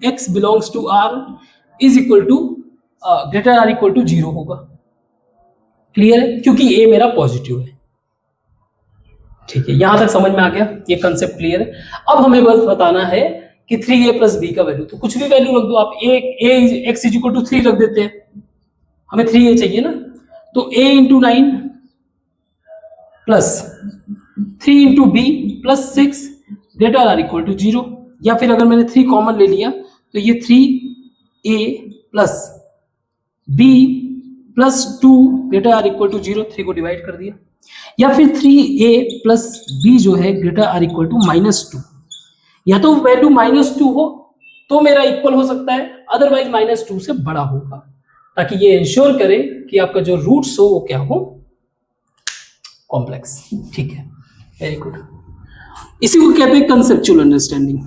A: x belongs to r is equal to greater or equal to 0 होगा। क्लियर है, क्योंकि a मेरा पॉजिटिव है। ठीक है, यहां तक समझ में आ गया, ये कंसेप्ट क्लियर है। अब हमें बस बताना है कि 3a प्लस b का वैल्यू, तो कुछ भी वैल्यू रख दो आप, a x is equal to 3 रख देते हैं, हमें 3a चाहिए ना, तो a into 9 plus 3 into b plus 6 greater or equal to 0, या फिर अगर मैंने 3 कॉमन ले लिया तो ये 3a plus b plus 2 greater or equal to 0, 3 को डिवाइड कर दिया, या फिर 3a प्लस b जो है ग्रेटर आर इक्वल टू -2, या तो वैल्यू -2 हो तो मेरा इक्वल हो सकता है, अदरवाइज -2 से बड़ा होगा, ताकि ये इंश्योर करे कि आपका जो रूट्स हो वो क्या हो, कॉम्प्लेक्स। ठीक है, वेरी गुड, इसी को कहते हैं कंसेप्चुअल अंडरस्टैंडिंग।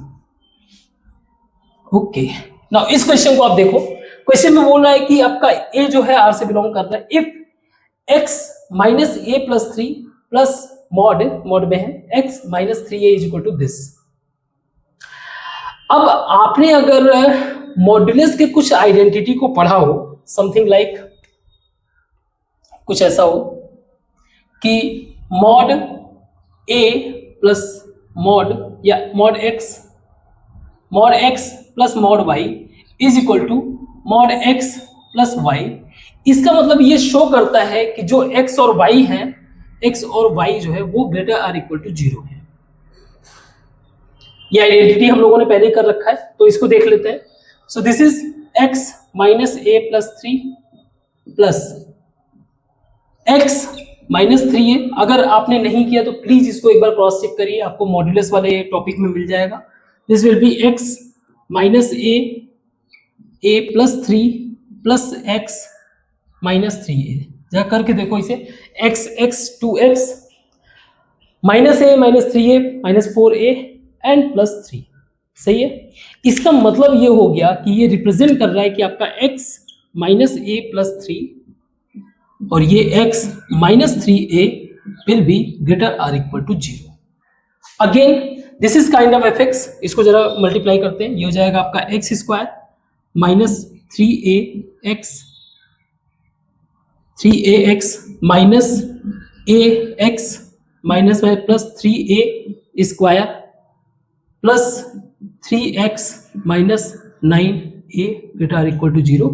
A: ओके, नाउ इस क्वेश्चन को आप देखो, क्वेश्चन में बोल रहा है कि आपका a जो है r से बिलोंग करता है, if x minus a plus 3 plus mod में है x minus 3a is equal to this. अब आपने अगर मॉड्यूलस के कुछ आइडेंटिटी को पढ़ा हो, समथिंग लाइक कुछ ऐसा हो कि मॉड a प्लस मॉड या mod x plus mod y is equal to mod x plus y, इसका मतलब ये शो करता है कि जो x और y है, x और y जो है वो ग्रेटर आर इक्वल टू 0 है। ये आइडेंटिटी हम लोगों ने पहले ही कर रखा है, तो इसको देख लेते हैं। So this is x minus a plus 3 plus x minus 3a। अगर आपने नहीं किया तो प्लीज इसको एक बार क्रॉस चेक करिए, आपको मॉड्यूलस वाले टॉपिक में मिल जाएगा। This will B x minus a plus 3 plus x minus 3a। जरा करके देखो इसे, x 2x minus a minus 3a minus 4a and plus 3। सही है, इसका मतलब ये हो गया कि ये रिप्रेजेंट कर रहा है कि आपका x माइनस a प्लस 3 और ये x minus 3a will be greater or equal to 0। Again this is kind of fx, इसको जरा मल्टीप्लाई करते हैं, ये हो जाएगा आपका x square minus 3ax minus ax minus plus 3a square plus 3x minus 9a greater or equal to 0।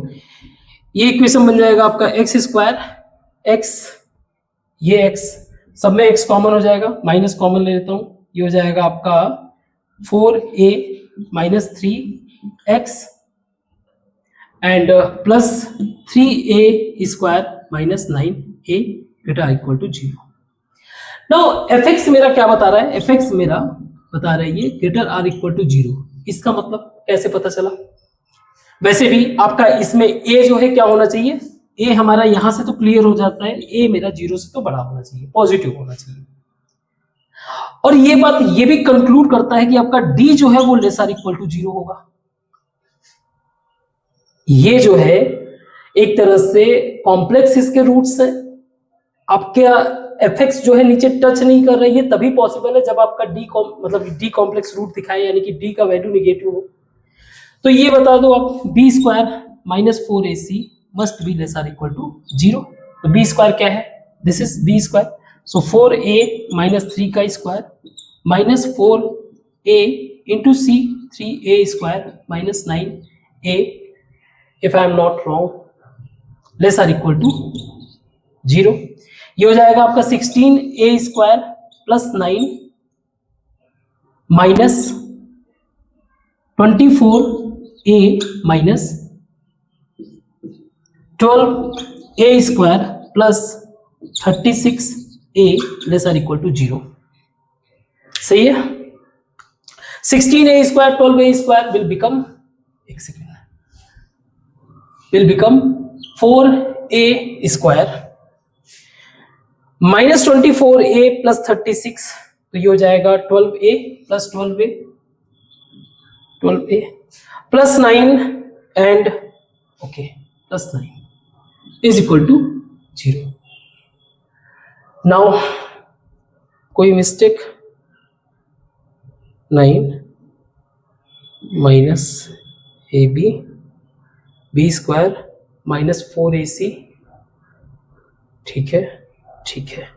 A: ये equation बन जाएगा आपका x स्क्वायर, x ये x सब में x कॉमन हो जाएगा, माइनस कॉमन ले लेता हूं, ये हो जाएगा आपका 4a minus 3x and plus 3a square minus 9a greater equal to 0। Now fx मेरा क्या बता रहा है, fx मेरा बता रहा है ये ग्रेटर आर इक्वल टू 0। इसका मतलब कैसे पता चला? वैसे भी आपका इसमें a जो है क्या होना चाहिए, a हमारा यहां से तो क्लियर हो जाता है, a मेरा 0 से तो बड़ा होना चाहिए, पॉजिटिव होना चाहिए। और ये बात ये भी कंक्लूड करता है कि आपका d जो है वो लेस आर इक्वल टू 0 होगा। ये जो है एक तरह से कॉम्प्लेक्स इसके रूट्स है, आपके fx जो है नीचे टच नहीं कर रही है, तभी पॉसिबल है जब आपका d कॉम्प्लेक्स रूट दिखाए, यानी कि d का वैल्यू निगेटिव हो। तो ये बता दो आप, b square minus 4ac must be less or equal to 0। तो बी स्क्वायर क्या है, this is b square, so 4a minus 3 का square minus 4a into c 3a square minus 9a, if I am not wrong, less or equal to 0। ये हो जाएगा आपका 16a square plus 9 minus 24a minus 12a square plus 36a less or equal to 0। सही है। 16a square 12a square will become, एक second, will become 4a square minus 24a plus 36, तो ये हो जाएगा 12a plus 12a plus 9 and okay plus 9 is equal to 0। Now कोई mistake, 9 minus ab b square minus 4ac, ठीक है ठीक है,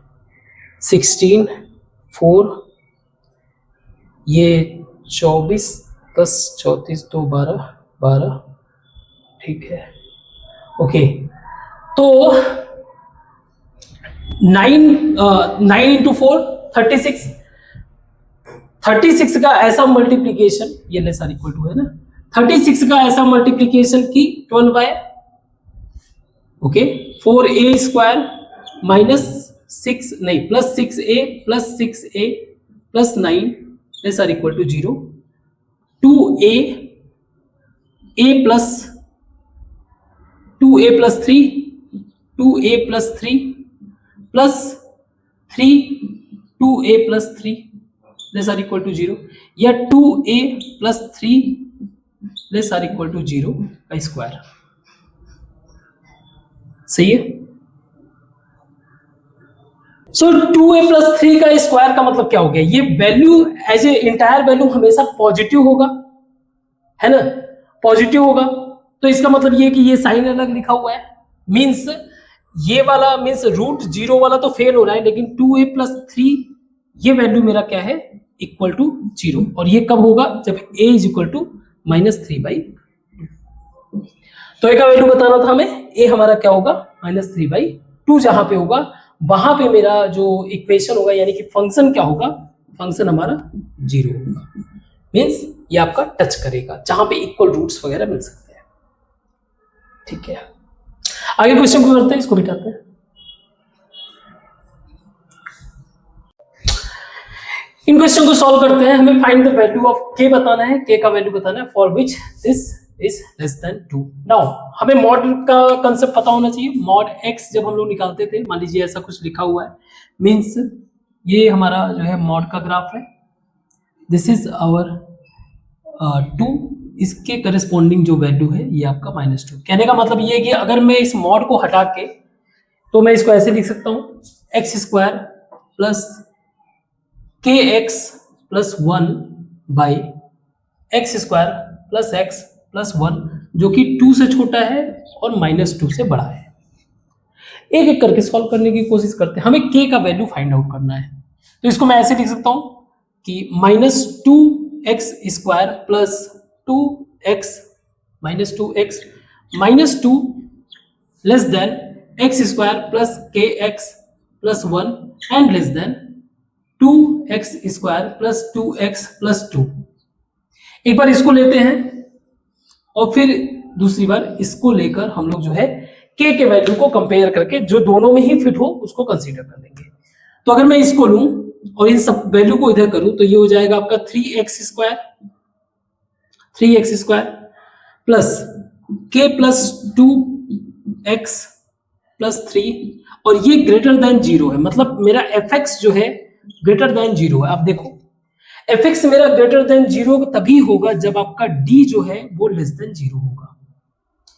A: 16 4, ये 24 10 34 2 12 12, ठीक है ओके। तो 9 इंटू 4 36, 36 का ऐसा मल्टीप्लीकेशन, ये लेस आर इक्वल टू है ना, 36 का ऐसा मल्टीप्लीकेशन की 12 है ओके, 4a स्क्वायर माइनस 6 नहीं plus 6a plus 6a plus 9 less or equal to 0, 2a a plus 2a plus 3 2a plus 3 plus 3 2a plus 3 less or equal to 0, या 2a plus 3 less or equal to 0 का square. सही है। सो 2a plus 3 का square का मतलब क्या हो गया, ये value as a entire value हमेशा पॉजिटिव होगा, है ना, पॉजिटिव होगा। तो इसका मतलब ये कि ये साइन अलग लिखा हुआ है, मींस ये वाला मींस रूट 0 वाला तो फेल हो रहा है, लेकिन 2a प्लस 3 ये वैल्यू मेरा क्या है, इक्वल टू 0। और ये कब होगा, जब a इज इक्वल टू -3/2। तो a का वैल्यू बताना था हमें, a हमारा क्या होगा -3/2, जहां पे होगा वहां पे मेरा जो इक्वेशन होगा यानी कि फंक्शन क्या होगा, फंक्शन हमारा 0 होगा, मींस ये आपका टच करेगा जहां पे इक्वल रूट्स वगैरह मिल सकते हैं। ठीक है, आगे क्वेश्चन को करते हैं, इसको बिठाते हैं। इन क्वेश्चन को सॉल्व करते हैं। हमें find the value of k बताना है, k का वैल्यू बताना है for which this is less than 2। Now हमें मॉड का कंसेप्ट पता होना चाहिए। मॉड x जब हम लोग निकालते थे, मान लीजिए ऐसा कुछ लिखा हुआ है, मींस ये हमारा जो है मॉड का ग्राफ है, दिस इज आवर 2, इसके करस्पॉन्डिंग जो वैल्यू है ये आपका -2। कहने का मतलब ये है कि अगर मैं इस मॉड को हटा के, तो मैं इसको ऐसे लिख सकता हूँ, x² plus kx plus 1 by x² plus x plus 1, जो कि 2 से छोटा है और -2 से बड़ा है। एक एक करके सॉल्व करने की कोशिश करते हैं। हमें k का वैल्यू फाइंड आउट करना है, तो इसको मैं ऐसे लिख सकता हूं कि -2x² plus 2x -2 less than x² plus kx plus 1 and less than 2x² plus 2x plus 2। एक बार इसको लेते हैं और फिर दूसरी बार इसको लेकर हम लोग जो है k के वैल्यू को कंपेयर करके जो दोनों में ही फिट हो उसको कंसीडर कर लेंगे। तो अगर मैं इसको लूं और इन सब वैल्यू को इधर करूं, तो ये हो जाएगा आपका 3x² plus k plus 2x plus 3, और ये ग्रेटर देन 0 है, मतलब मेरा fx जो है ग्रेटर देन 0 है। आप देखो fx मेरा ग्रेटर देन 0 तभी होगा जब आपका d जो है वो लेस देन 0 होगा।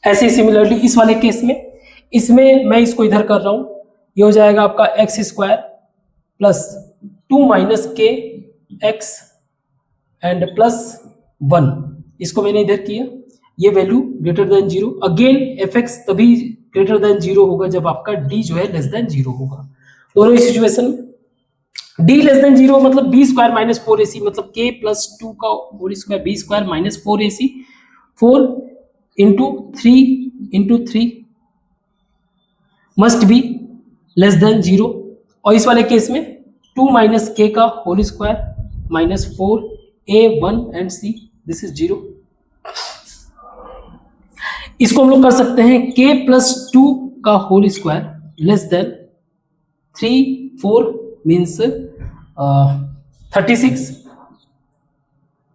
A: ऐसे सिमिलरली इस वाले केस में, इसमें मैं इसको इधर कर रहा हूं, ये हो जाएगा आपका x² plus 2 minus k x and plus 1, इसको मैंने इधर किया, ये value greater than 0। Again fx तभी ग्रेटर देन 0 होगा जब आपका d जो है लेस देन 0 होगा। दोनों ही सिचुएशन में d लेस देन 0 मतलब b स्क्वायर माइनस 4ac मतलब k प्लस 2 का whole square b square minus 4ac 4 into 3 must be less than 0 और इस वाले केस में 2 माइनस k का whole square minus 4 a 1 and c this is 0। इसको हम लोग कर सकते हैं k प्लस 2 का whole square less than 3 4 means 36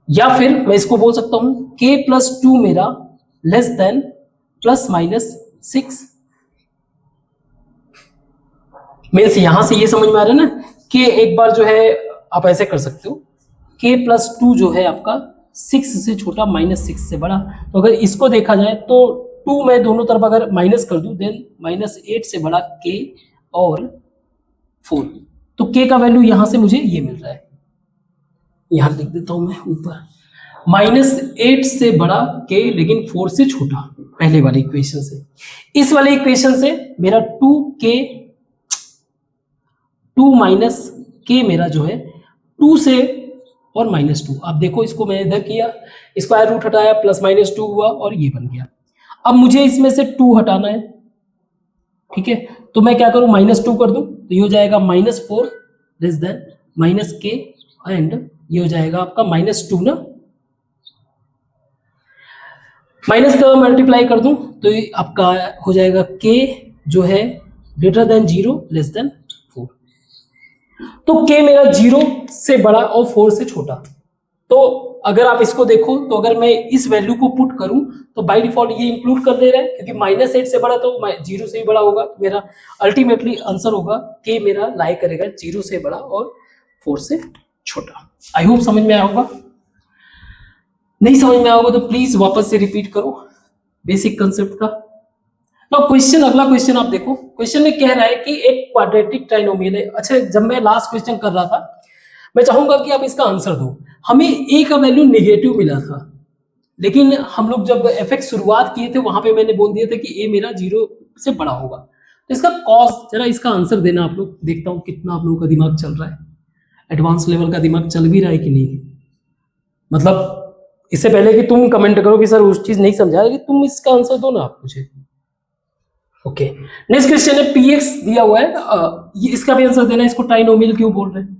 A: या फिर मैं इसको बोल सकता हूं k प्लस 2 मेरा less than plus minus 6 means यहां से ये समझ में आ रहा है ना k एक बार जो है आप ऐसे कर सकते हो k प्लस 2 जो है आपका 6 से छोटा माइनस 6 से बड़ा। तो अगर इसको देखा जाए तो 2 मैं दोनों तरफ अगर माइनस कर दूं देन माइनस 8 से बड़ा k और 4 तो k का वैल्यू यहां से मुझे ये मिल रहा है, यहां लिख देता हूं मैं ऊपर माइनस 8 से बड़ा k लेकिन 4 से छोटा पहले वाले इक्वेशन से। इस वाले इक्वेशन से मेरा 2 माइनस k मेरा जो है 2 से और माइनस 2 आप देखो इसको मैंने इधर किया स्क्वायर रूट हटाया प्लस माइनस 2 हुआ और ये बन गया। अब मुझे इसमें से 2 हटाना है, ठीक है, तो मैं क्या करूं माइनस 2 कर दूं तो ये हो जाएगा minus 4 less than minus k and ये हो जाएगा आपका माइनस 2 ना, माइनस का मल्टीप्लाई कर दूं तो ये आपका हो जाएगा k जो है ग्रेटर देन 0 लेस देन 4। तो k मेरा 0 से बड़ा और 4 से छोटा। तो अगर आप इसको देखो तो अगर मैं इस वैल्यू को पुट करूं तो बाय डिफॉल्ट ये इंक्लूड कर दे रहा है क्योंकि माइनस 8 से बड़ा तो 0 से ही बड़ा होगा। तो मेरा अल्टीमेटली आंसर होगा k मेरा लाई करेगा 0 से बड़ा और 4 से छोटा। आई होप समझ में आया होगा, नहीं समझ में आया होगा तो प्लीज वापस से रिपीट करो बेसिक कंसेप्ट का। नाउ क्वेश्चन, अगला क्वेश्चन आप देखो, क्वेश्चन में कह रहा है कि एक क्वाड्रेटिक ट्राइनोमियल है। अच्छा, जब मैं लास्ट क्वेश्चन कर रहा था मैं चाहूंगा कि आप इसका आंसर दो। हमें a का वैल्यू नेगेटिव मिला था लेकिन हम लोग जब fx शुरुआत किए थे वहां पे मैंने बोल दिया था कि a मेरा 0 से बड़ा होगा। तो इसका कॉस जरा इसका आंसर देना आप लोग, देखता हूं कितना आप लोगों का दिमाग चल रहा है, एडवांस लेवल का दिमाग चल भी रहा है कि नहीं। मतलब इससे पहले कि तुम कमेंट करो कि सर उस चीज नहीं समझा, कि तुम इसका आंसर दो ना आप मुझे। ओके, नेक्स्ट क्वेश्चन है px दिया हुआ है, ये इसका भी आंसर देना है। इसको ट्राइनोमियल क्यों बोल रहे हैं?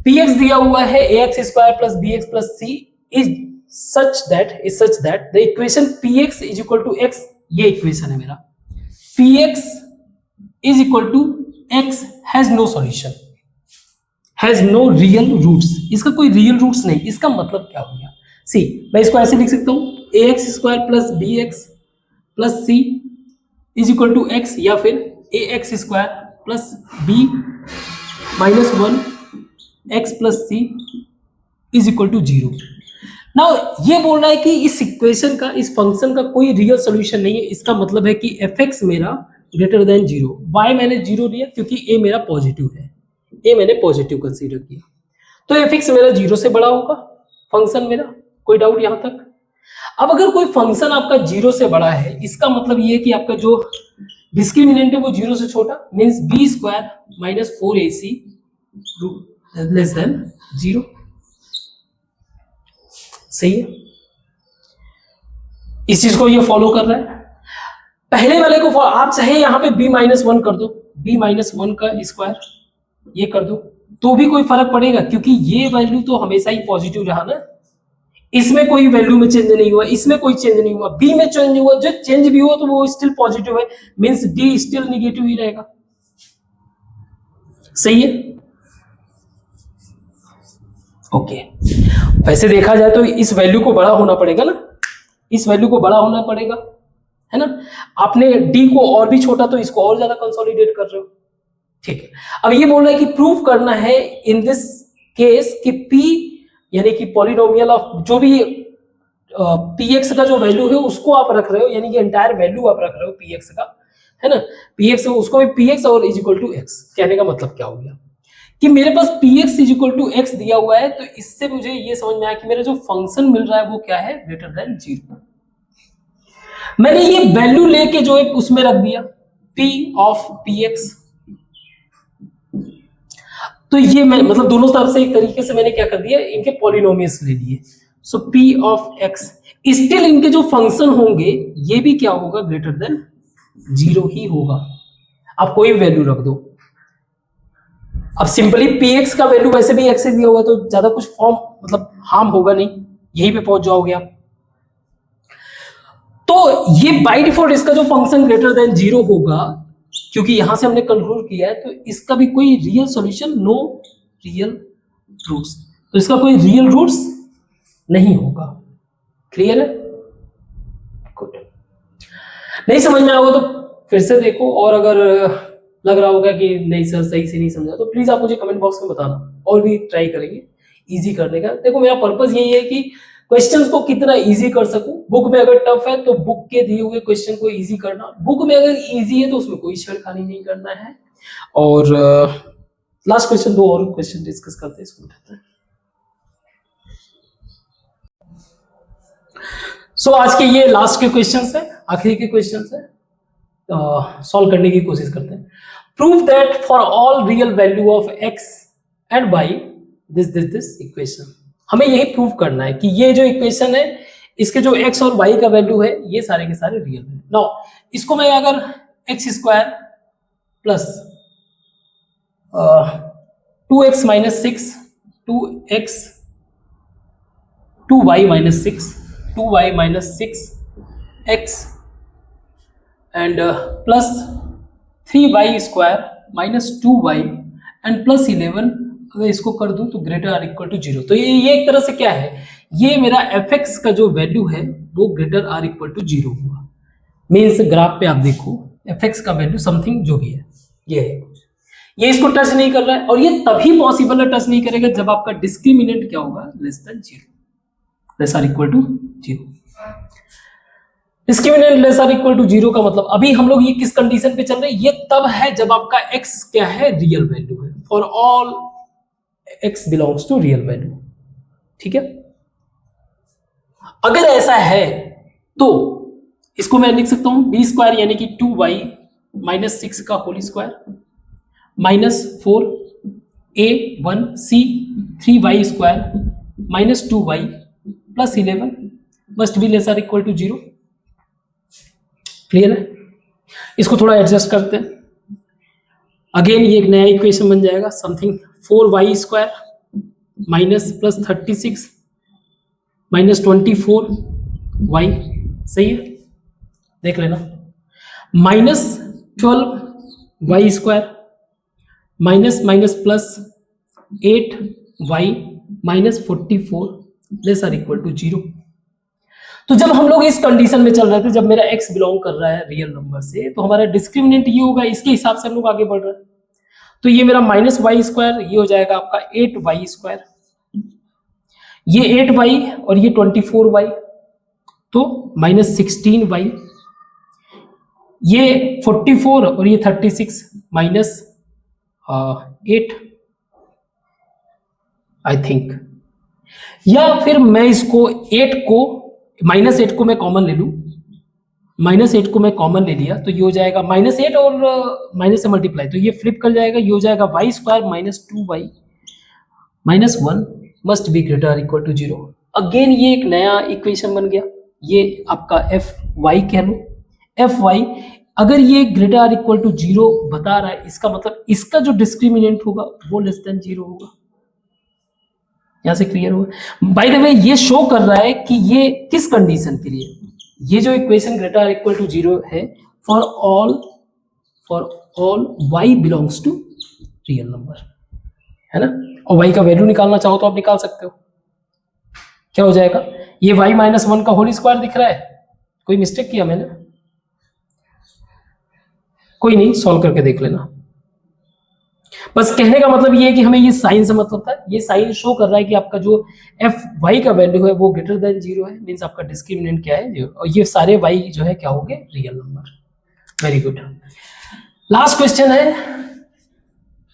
A: px दिया हुआ है ax square plus bx plus c is such that the equation px is equal to x, ये इक्वेशन है मेरा, px is equal to x has no solution, has no real roots. इसका कोई रियल रूट्स नहीं। इसका मतलब क्या हो गया? सी, मैं इसको ऐसे लिख सकता हूं ax square plus bx plus c is equal to x, या फिर ax square plus b minus 1 x plus c is equal to 0। Now ये बोल रहा है कि इस इक्वेशन का, इस फंक्शन का कोई रियल सॉल्यूशन नहीं है। इसका मतलब है कि fx मेरा ग्रेटर देन 0। वाई मैंने 0 लिया क्योंकि a मेरा पॉजिटिव है, a मैंने पॉजिटिव कंसीडर किया, तो fx मेरा 0 से बड़ा होगा फंक्शन मेरा, कोई डाउट यहां तक? अब अगर कोई फंक्शन आपका 0 से बड़ा है इसका मतलब ये है कि आपका जो डिस्क्रिमिनेंट है वो 0 से छोटा, means b square minus 4ac less than 0। सही है, इस चीज को ये फॉलो कर रहा है। पहले वाले को आप चाहे यहां पे b माइनस 1 कर दो, b माइनस 1 का स्क्वायर ये कर दो तो भी कोई फर्क पड़ेगा क्योंकि ये वैल्यू तो हमेशा ही पॉजिटिव रहा ना, इसमें कोई वैल्यू में चेंज नहीं हुआ, इसमें कोई चेंज नहीं हुआ, b में चेंज हुआ, जो चेंज भी हुआ तो वो स्टिल पॉजिटिव है, मींस d स्टिल नेगेटिव ही रहेगा। सही है, ओके। वैसे देखा जाए तो इस वैल्यू को बड़ा होना पड़ेगा ना, इस वैल्यू को बड़ा होना पड़ेगा, है ना। आपने d को और भी छोटा तो इसको और ज्यादा कंसोलिडेट कर रहे हो, ठीक है। अब ये बोल रहा है कि प्रूव करना है इन दिस केस कि p यानी कि पॉलिनोमियल ऑफ जो भी px का जो वैल्यू है उसको आप रख रहे हो, यानी कि एंटायर वैल्यू आप रख रहे हो px का, है ना, px उसको भी px और इज इक्वल टू x। कहने का मतलब क्या हो गया कि मेरे पास px is equal to x दिया हुआ है, तो इससे मुझे ये समझ में आया कि मेरा जो फंक्शन मिल रहा है वो क्या है, ग्रेटर देन 0। मैंने ये वैल्यू लेके जो है उसमें रख दिया p ऑफ px, तो ये मैं मतलब दोनों तरफ से एक तरीके से मैंने क्या कर दिया, इनके पॉलिनोमियल्स ले लिए। सो p ऑफ x स्टिल इनके जो फंक्शन होंगे ये भी क्या होगा, ग्रेटर देन 0 ही होगा। आप कोई वैल्यू रख दो। अब सिंपली px का वैल्यू वैसे भी x से दिया होगा तो ज्यादा कुछ फॉर्म मतलब हार्म होगा नहीं, यहीं पे पहुंच जाओगे आप। तो ये बाय डिफॉल्ट इसका जो फंक्शन ग्रेटर देन 0 होगा, क्योंकि यहां से हमने कंक्लूड किया है, तो इसका भी कोई real solution, no real roots, तो इसका कोई रियल रूट्स नहीं होगा। क्लियर है? गुड। नहीं समझ में आओगे तो फिर से देखो, और अगर लग रहा होगा कि नहीं सर सही से नहीं समझा तो प्लीज आप मुझे कमेंट बॉक्स में बताना, और भी ट्राई करेंगे इजी करने का। देखो मेरा पर्पस यही है कि क्वेश्चंस को कितना इजी कर सकूं। बुक में अगर टफ है तो बुक के दिए हुए क्वेश्चन को इजी करना, बुक में अगर इजी है तो उसमें कोई छेड़खानी नहीं करना है। और लास्ट क्वेश्चन, दो और क्वेश्चन डिस्कस करते हैं, इसको उठाते हैं। सो आज के ये लास्ट के क्वेश्चंस है, आखिरी के क्वेश्चंस है, सॉल्व करने की कोशिश करते हैं। Prove that for all real value of x and y this equation. हमें यही प्रूव करना है कि ये जो इक्वेशन है इसके जो x और y का वैल्यू है ये सारे के सारे रियल वैल्यू। नाउ इसको मैं अगर x square plus 2x minus 6 2y minus 6 2y minus 6x and plus 3y square minus 2y and plus 11, अगर इसको कर दूं तो ग्रेटर आर इक्वल टू 0। तो ये एक तरह से क्या है, ये मेरा fx का जो वैल्यू है वो ग्रेटर आर इक्वल टू 0 हुआ। मीन्स ग्राफ पे आप देखो fx का वैल्यू समथिंग जो भी है ये है, ये इसको टच नहीं कर रहा है, और ये तभी पॉसिबल है टच नहीं करेगा जब आपका डिस्क्रिमिनेंट क्या होगा, less than 0, less or equal to 0। Discriminant less or equal to 0 का मतलब अभी हम लोग ये किस कंडीशन पे चल रहे हैं, ये तब है जब आपका x क्या है, रियल वैल्यू है, for all x belongs to real value. ठीक है, अगर ऐसा है तो इसको मैं लिख सकता हूं b स्क्वायर यानी कि 2y माइनस 6 का whole square minus 4a1c 3y square minus 2y plus 11 must be less or equal to 0। Clear है? इसको थोड़ा एडजस्ट करते हैं, अगेन ये एक नया इक्वेशन बन जाएगा, something 4y square minus plus 36 minus 24y, सही है, देख लेना, minus 12y square minus minus plus 8y minus 44 less or equal to 0। तो जब हम लोग इस कंडीशन में चल रहे थे, जब मेरा x बिलोंग कर रहा है रियल नंबर से, तो हमारा डिस्क्रिमिनेंट ये होगा, इसके हिसाब से हम लोग आगे बढ़ रहे हैं। तो ये मेरा माइनस वाई स्क्वायर, ये हो जाएगा आपका 8y स्क्वायर, ये 8y और ये 24y, तो माइनस 16y, ये 44 और ये 36 माइनस 8 आई थिंक, या फिर मैं इसको 8 को माइनस 8 को मैं कॉमन ले लूं, माइनस 8 को मैं कॉमन ले लिया तो ये हो जाएगा माइनस 8 और माइनस से मल्टीप्लाई, तो ये फ्लिप कर जाएगा, ये हो जाएगा y square minus 2y minus 1 must be greater equal to 0। Again ये एक नया इक्वेशन बन गया, ये आपका एफ वाई कह लो, एफ वाई अगर ये ग्रेटर आर इक्वल टू 0 बता रहा है, इसका मतलब इसका जो डिस्क्रिमिनेंट होगा वो लेस देन 0 होगा। यहां से क्लियर होगा? बाय द वे ये शो कर रहा है कि ये किस कंडीशन के लिए, ये जो equation greater or equal to 0 है for all y belongs to real number, है ना। और y का वैल्यू निकालना चाहो तो आप निकाल सकते हो, क्या हो जाएगा, ये y माइनस 1 का होल स्क्वायर दिख रहा है, कोई मिस्टेक किया मैंने? कोई नहीं, सॉल्व करके देख लेना। बस कहने का मतलब ये है कि हमें ये साइन से मतलब था, ये साइन शो कर रहा है कि आपका जो एफ वाई का वैल्यू है वो ग्रेटर देन 0 है, मींस आपका डिस्क्रिमिनेंट क्या है, और ये सारे y जो है क्या हो गए, real number. Very good. Last question है,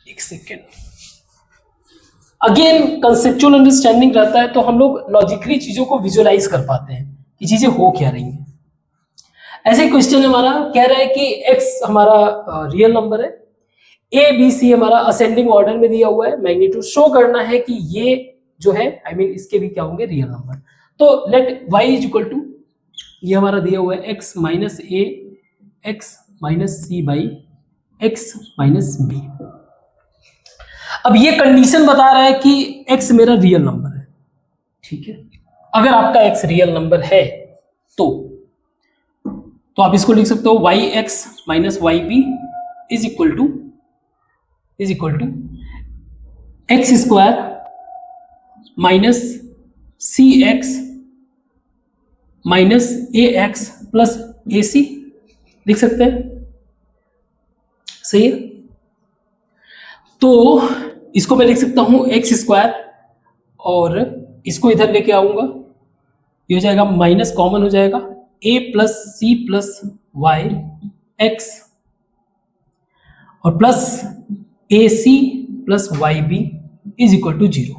A: एक सेकेंड, अगेन कंसेप्चुअल अंडरस्टैंडिंग रहता है तो हम लोग लॉजिकली चीजों को विजुअलाइज कर पाते हैं कि चीजें हो क्या रही हैं। ऐसे क्वेश्चन हमारा कह रहा है कि x हमारा रियल नंबर है, ए बी सी हमारा असेंडिंग ऑर्डर में दिया हुआ है, मैग्नीट्यूड शो करना है कि ये जो है आई मीन इसके भी क्या होंगे रियल नंबर। तो let y is equal to, ये हमारा दिया हुआ है x minus a x minus c by x minus b. अब ये कंडीशन बता रहा है कि x मेरा रियल नंबर है, ठीक है। अगर आपका x रियल नंबर है तो आप इसको लिख सकते हो y x minus y b is equal to x square minus c x minus a x plus a c लिख सकते हैं, सही है। तो इसको मैं लिख सकता हूं एक्स स्क्वायर और इसको इधर लेके आऊंगा, ये हो जाएगा माइनस कॉमन हो जाएगा a plus c plus y x और plus a c plus y b is equal to 0।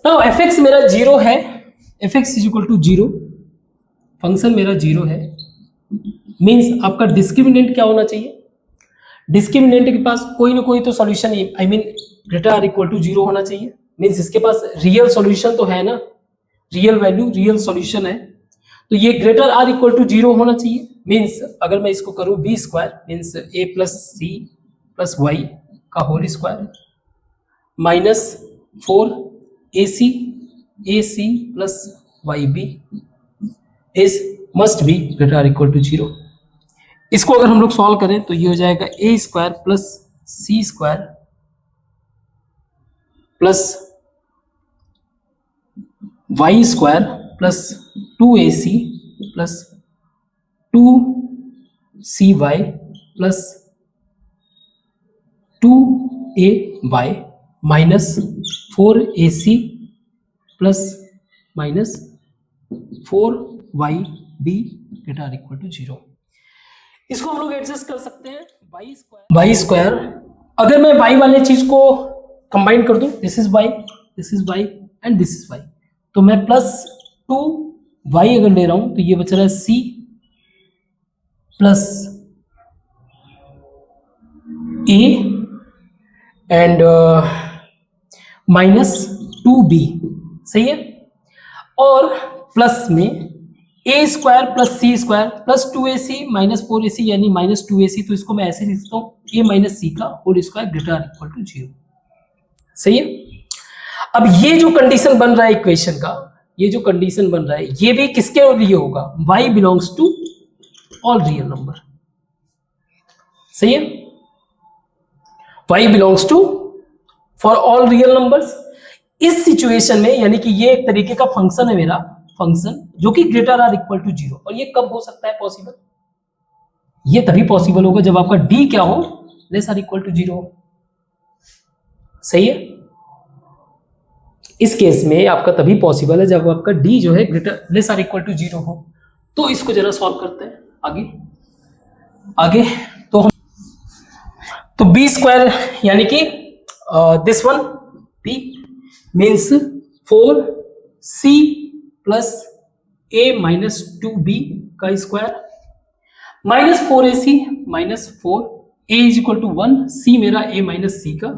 A: Now f x मेरा 0 है, f x is equal to 0, function मेरा 0 है, मीन्स आपका डिस्क्रिमिनेंट क्या होना चाहिए, डिस्क्रिमिनेंट के पास कोई ना कोई तो solution I mean greater or equal to 0 होना चाहिए, मीन्स इसके पास रियल सॉल्यूशन तो है ना, रियल वैल्यू रियल सॉल्यूशन है, तो ये ग्रेटर आर इक्वल टू 0 होना चाहिए। मीन्स अगर मैं इसको करूं b square means a plus c plus y का whole square minus 4 a c plus y b is must be greater or equal to 0। इसको अगर हम लोग सॉल्व करें तो ये हो जाएगा a square plus c square plus y square plus 2ac plus 2cy plus 2ay minus 4ac plus minus 4yb greater or equal to 0। इसको हम लोग एडजस्ट कर सकते हैं वाई स्क्वायर, अगर मैं वाई वाले चीज को कंबाइन कर दूं, this is y and this is y, तो मैं प्लस 2y अगर ले रहा हूं तो ये बच रहा है c plus a and minus 2b, सही है। और प्लस में a square plus c square plus 2ac minus 4ac यानी माइनस 2ac, तो इसको मैं ऐसे लिखता हूं a माइनस सी का whole square greater or equal to 0, सही है। अब ये जो कंडीशन बन रहा है इक्वेशन का, ये जो कंडीशन बन रहा है ये भी किसके लिए होगा, y belongs to all real number, सही है। y belongs to for all real numbers. इस सिचुएशन में यानी कि ये एक तरीके का फंक्शन है मेरा, फंक्शन जो कि ग्रेटर आर इक्वल टू 0, और ये कब हो सकता है पॉसिबल, ये तभी पॉसिबल होगा जब आपका d क्या हो, लेस आर इक्वल टू 0 हो, सही है। इस केस में आपका तभी पॉसिबल है जब आपका d जो है greater less or equal to 0 हो। तो इसको जरा सॉल्व करते हैं आगे तो b स्क्वायर यानी कि this one b means 4c plus a minus 2b का square minus 4ac minus 4a is equal to 1, c मेरा a माइनस c का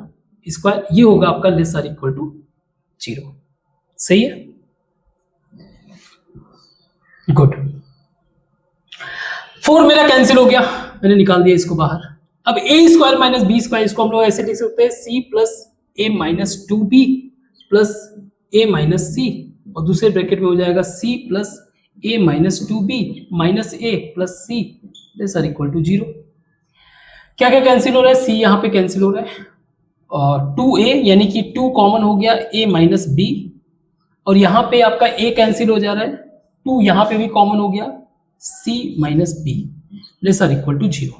A: स्क्वायर, ये होगा आपका लेस आर इक्वल टू 0, सही है, गुड। 4 मेरा कैंसिल हो गया, मैंने निकाल दिया इसको बाहर। अब a square minus b square, इसको हम लोग ऐसे लिख सकते हैं c plus a minus 2b plus a minus c, और दूसरे ब्रैकेट में हो जाएगा c plus a minus 2b minus a plus c less or equal to 0। क्या क्या कैंसिल हो रहा है, c यहाँ पे कैंसिल हो रहा है और 2a यानी कि 2 कॉमन हो गया a माइनस b, और यहाँ पे आपका a कैंसिल हो जा रहा है, 2 यहाँ पे भी कॉमन हो गया c minus b less or equal to 0।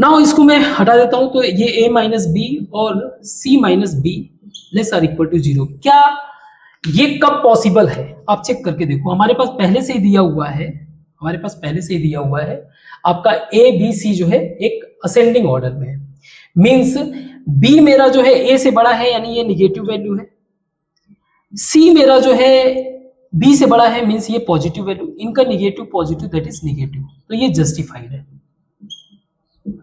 A: Now इसको मैं हटा देता हूं तो ये a माइनस बी और c minus b less or equal to 0। क्या ये कब पॉसिबल है, आप चेक करके देखो, हमारे पास पहले से ही दिया हुआ है, आपका a b c जो है एक असेंडिंग ऑर्डर में है, मींस b मेरा जो है a से बड़ा है यानी ये निगेटिव वैल्यू है, c मेरा जो है b से बड़ा है मींस ये पॉजिटिव वैल्यू, इनका negative positive that is negative, तो ये जस्टिफाइड है।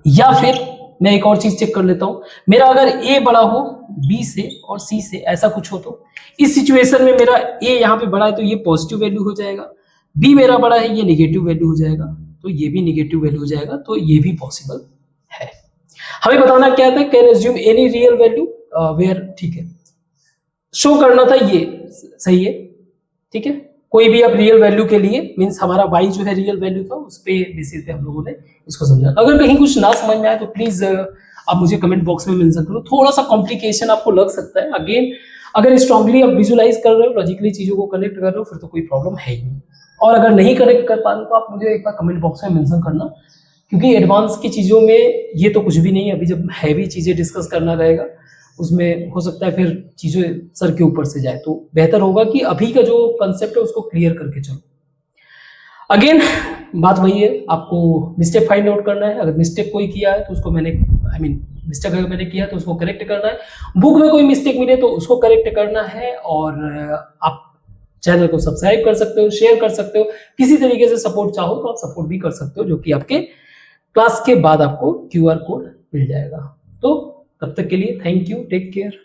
A: या फिर मैं एक और चीज चेक कर लेता हूं, मेरा अगर ए बड़ा हो बी से और सी से, ऐसा कुछ हो तो इस सिचुएशन में मेरा ए यहाँ पे बड़ा है तो ये पॉजिटिव वैल्यू हो जाएगा, बी मेरा बड़ा है ये निगेटिव वैल्यू हो जाएगा, तो ये भी निगेटिव वैल्यू हो जाएगा, तो ये भी पॉसिबल है। हमें बताना क्या था, can assume any real value where, ठीक है, शो करना था ये सही है, ठीक है, कोई भी अब रियल वैल्यू के लिए मींस हमारा y जो है रियल वैल्यू था उस पे बेसिस पे हम लोगों ने इसको समझा। अगर कहीं कुछ ना समझ में आए तो प्लीज आप मुझे कमेंट बॉक्स में मेंशन करो, थोड़ा सा कॉम्प्लिकेशन आपको लग सकता है, अगेन अगर स्ट्रांगली आप विजुलाइज कर रहे हो, लॉजिकली चीजों को कनेक्ट कर रहे हो, फिर तो कोई प्रॉब्लम है ही नहीं, और अगर नहीं कनेक्ट कर पा रहे तो आप मुझे एक बार कमेंट बॉक्स में मेंशन करना, क्योंकि एडवांस की चीजों में ये तो कुछ भी नहीं है, अभी जब हैवी चीजें डिस्कस करना रहेगा उसमें हो सकता है फिर चीजें सर के ऊपर से जाए, तो बेहतर होगा कि अभी का जो कंसेप्ट है उसको क्लियर करके चलो। अगेन बात वही है, आपको मिस्टेक फाइंड आउट करना है, अगर मिस्टेक कोई किया है तो उसको मिस्टेक अगर मैंने किया तो उसको करेक्ट करना है, बुक में कोई मिस्टेक मिले तो उसको करेक्ट करना है, और आप चैनल को सब्सक्राइब कर सकते हो, शेयर कर सकते हो, किसी तरीके से सपोर्ट चाहो तो आप सपोर्ट भी कर सकते हो, जो कि आपके क्लास के बाद आपको QR कोड मिल जाएगा। तो तब तक के लिए थैंक यू, टेक केयर।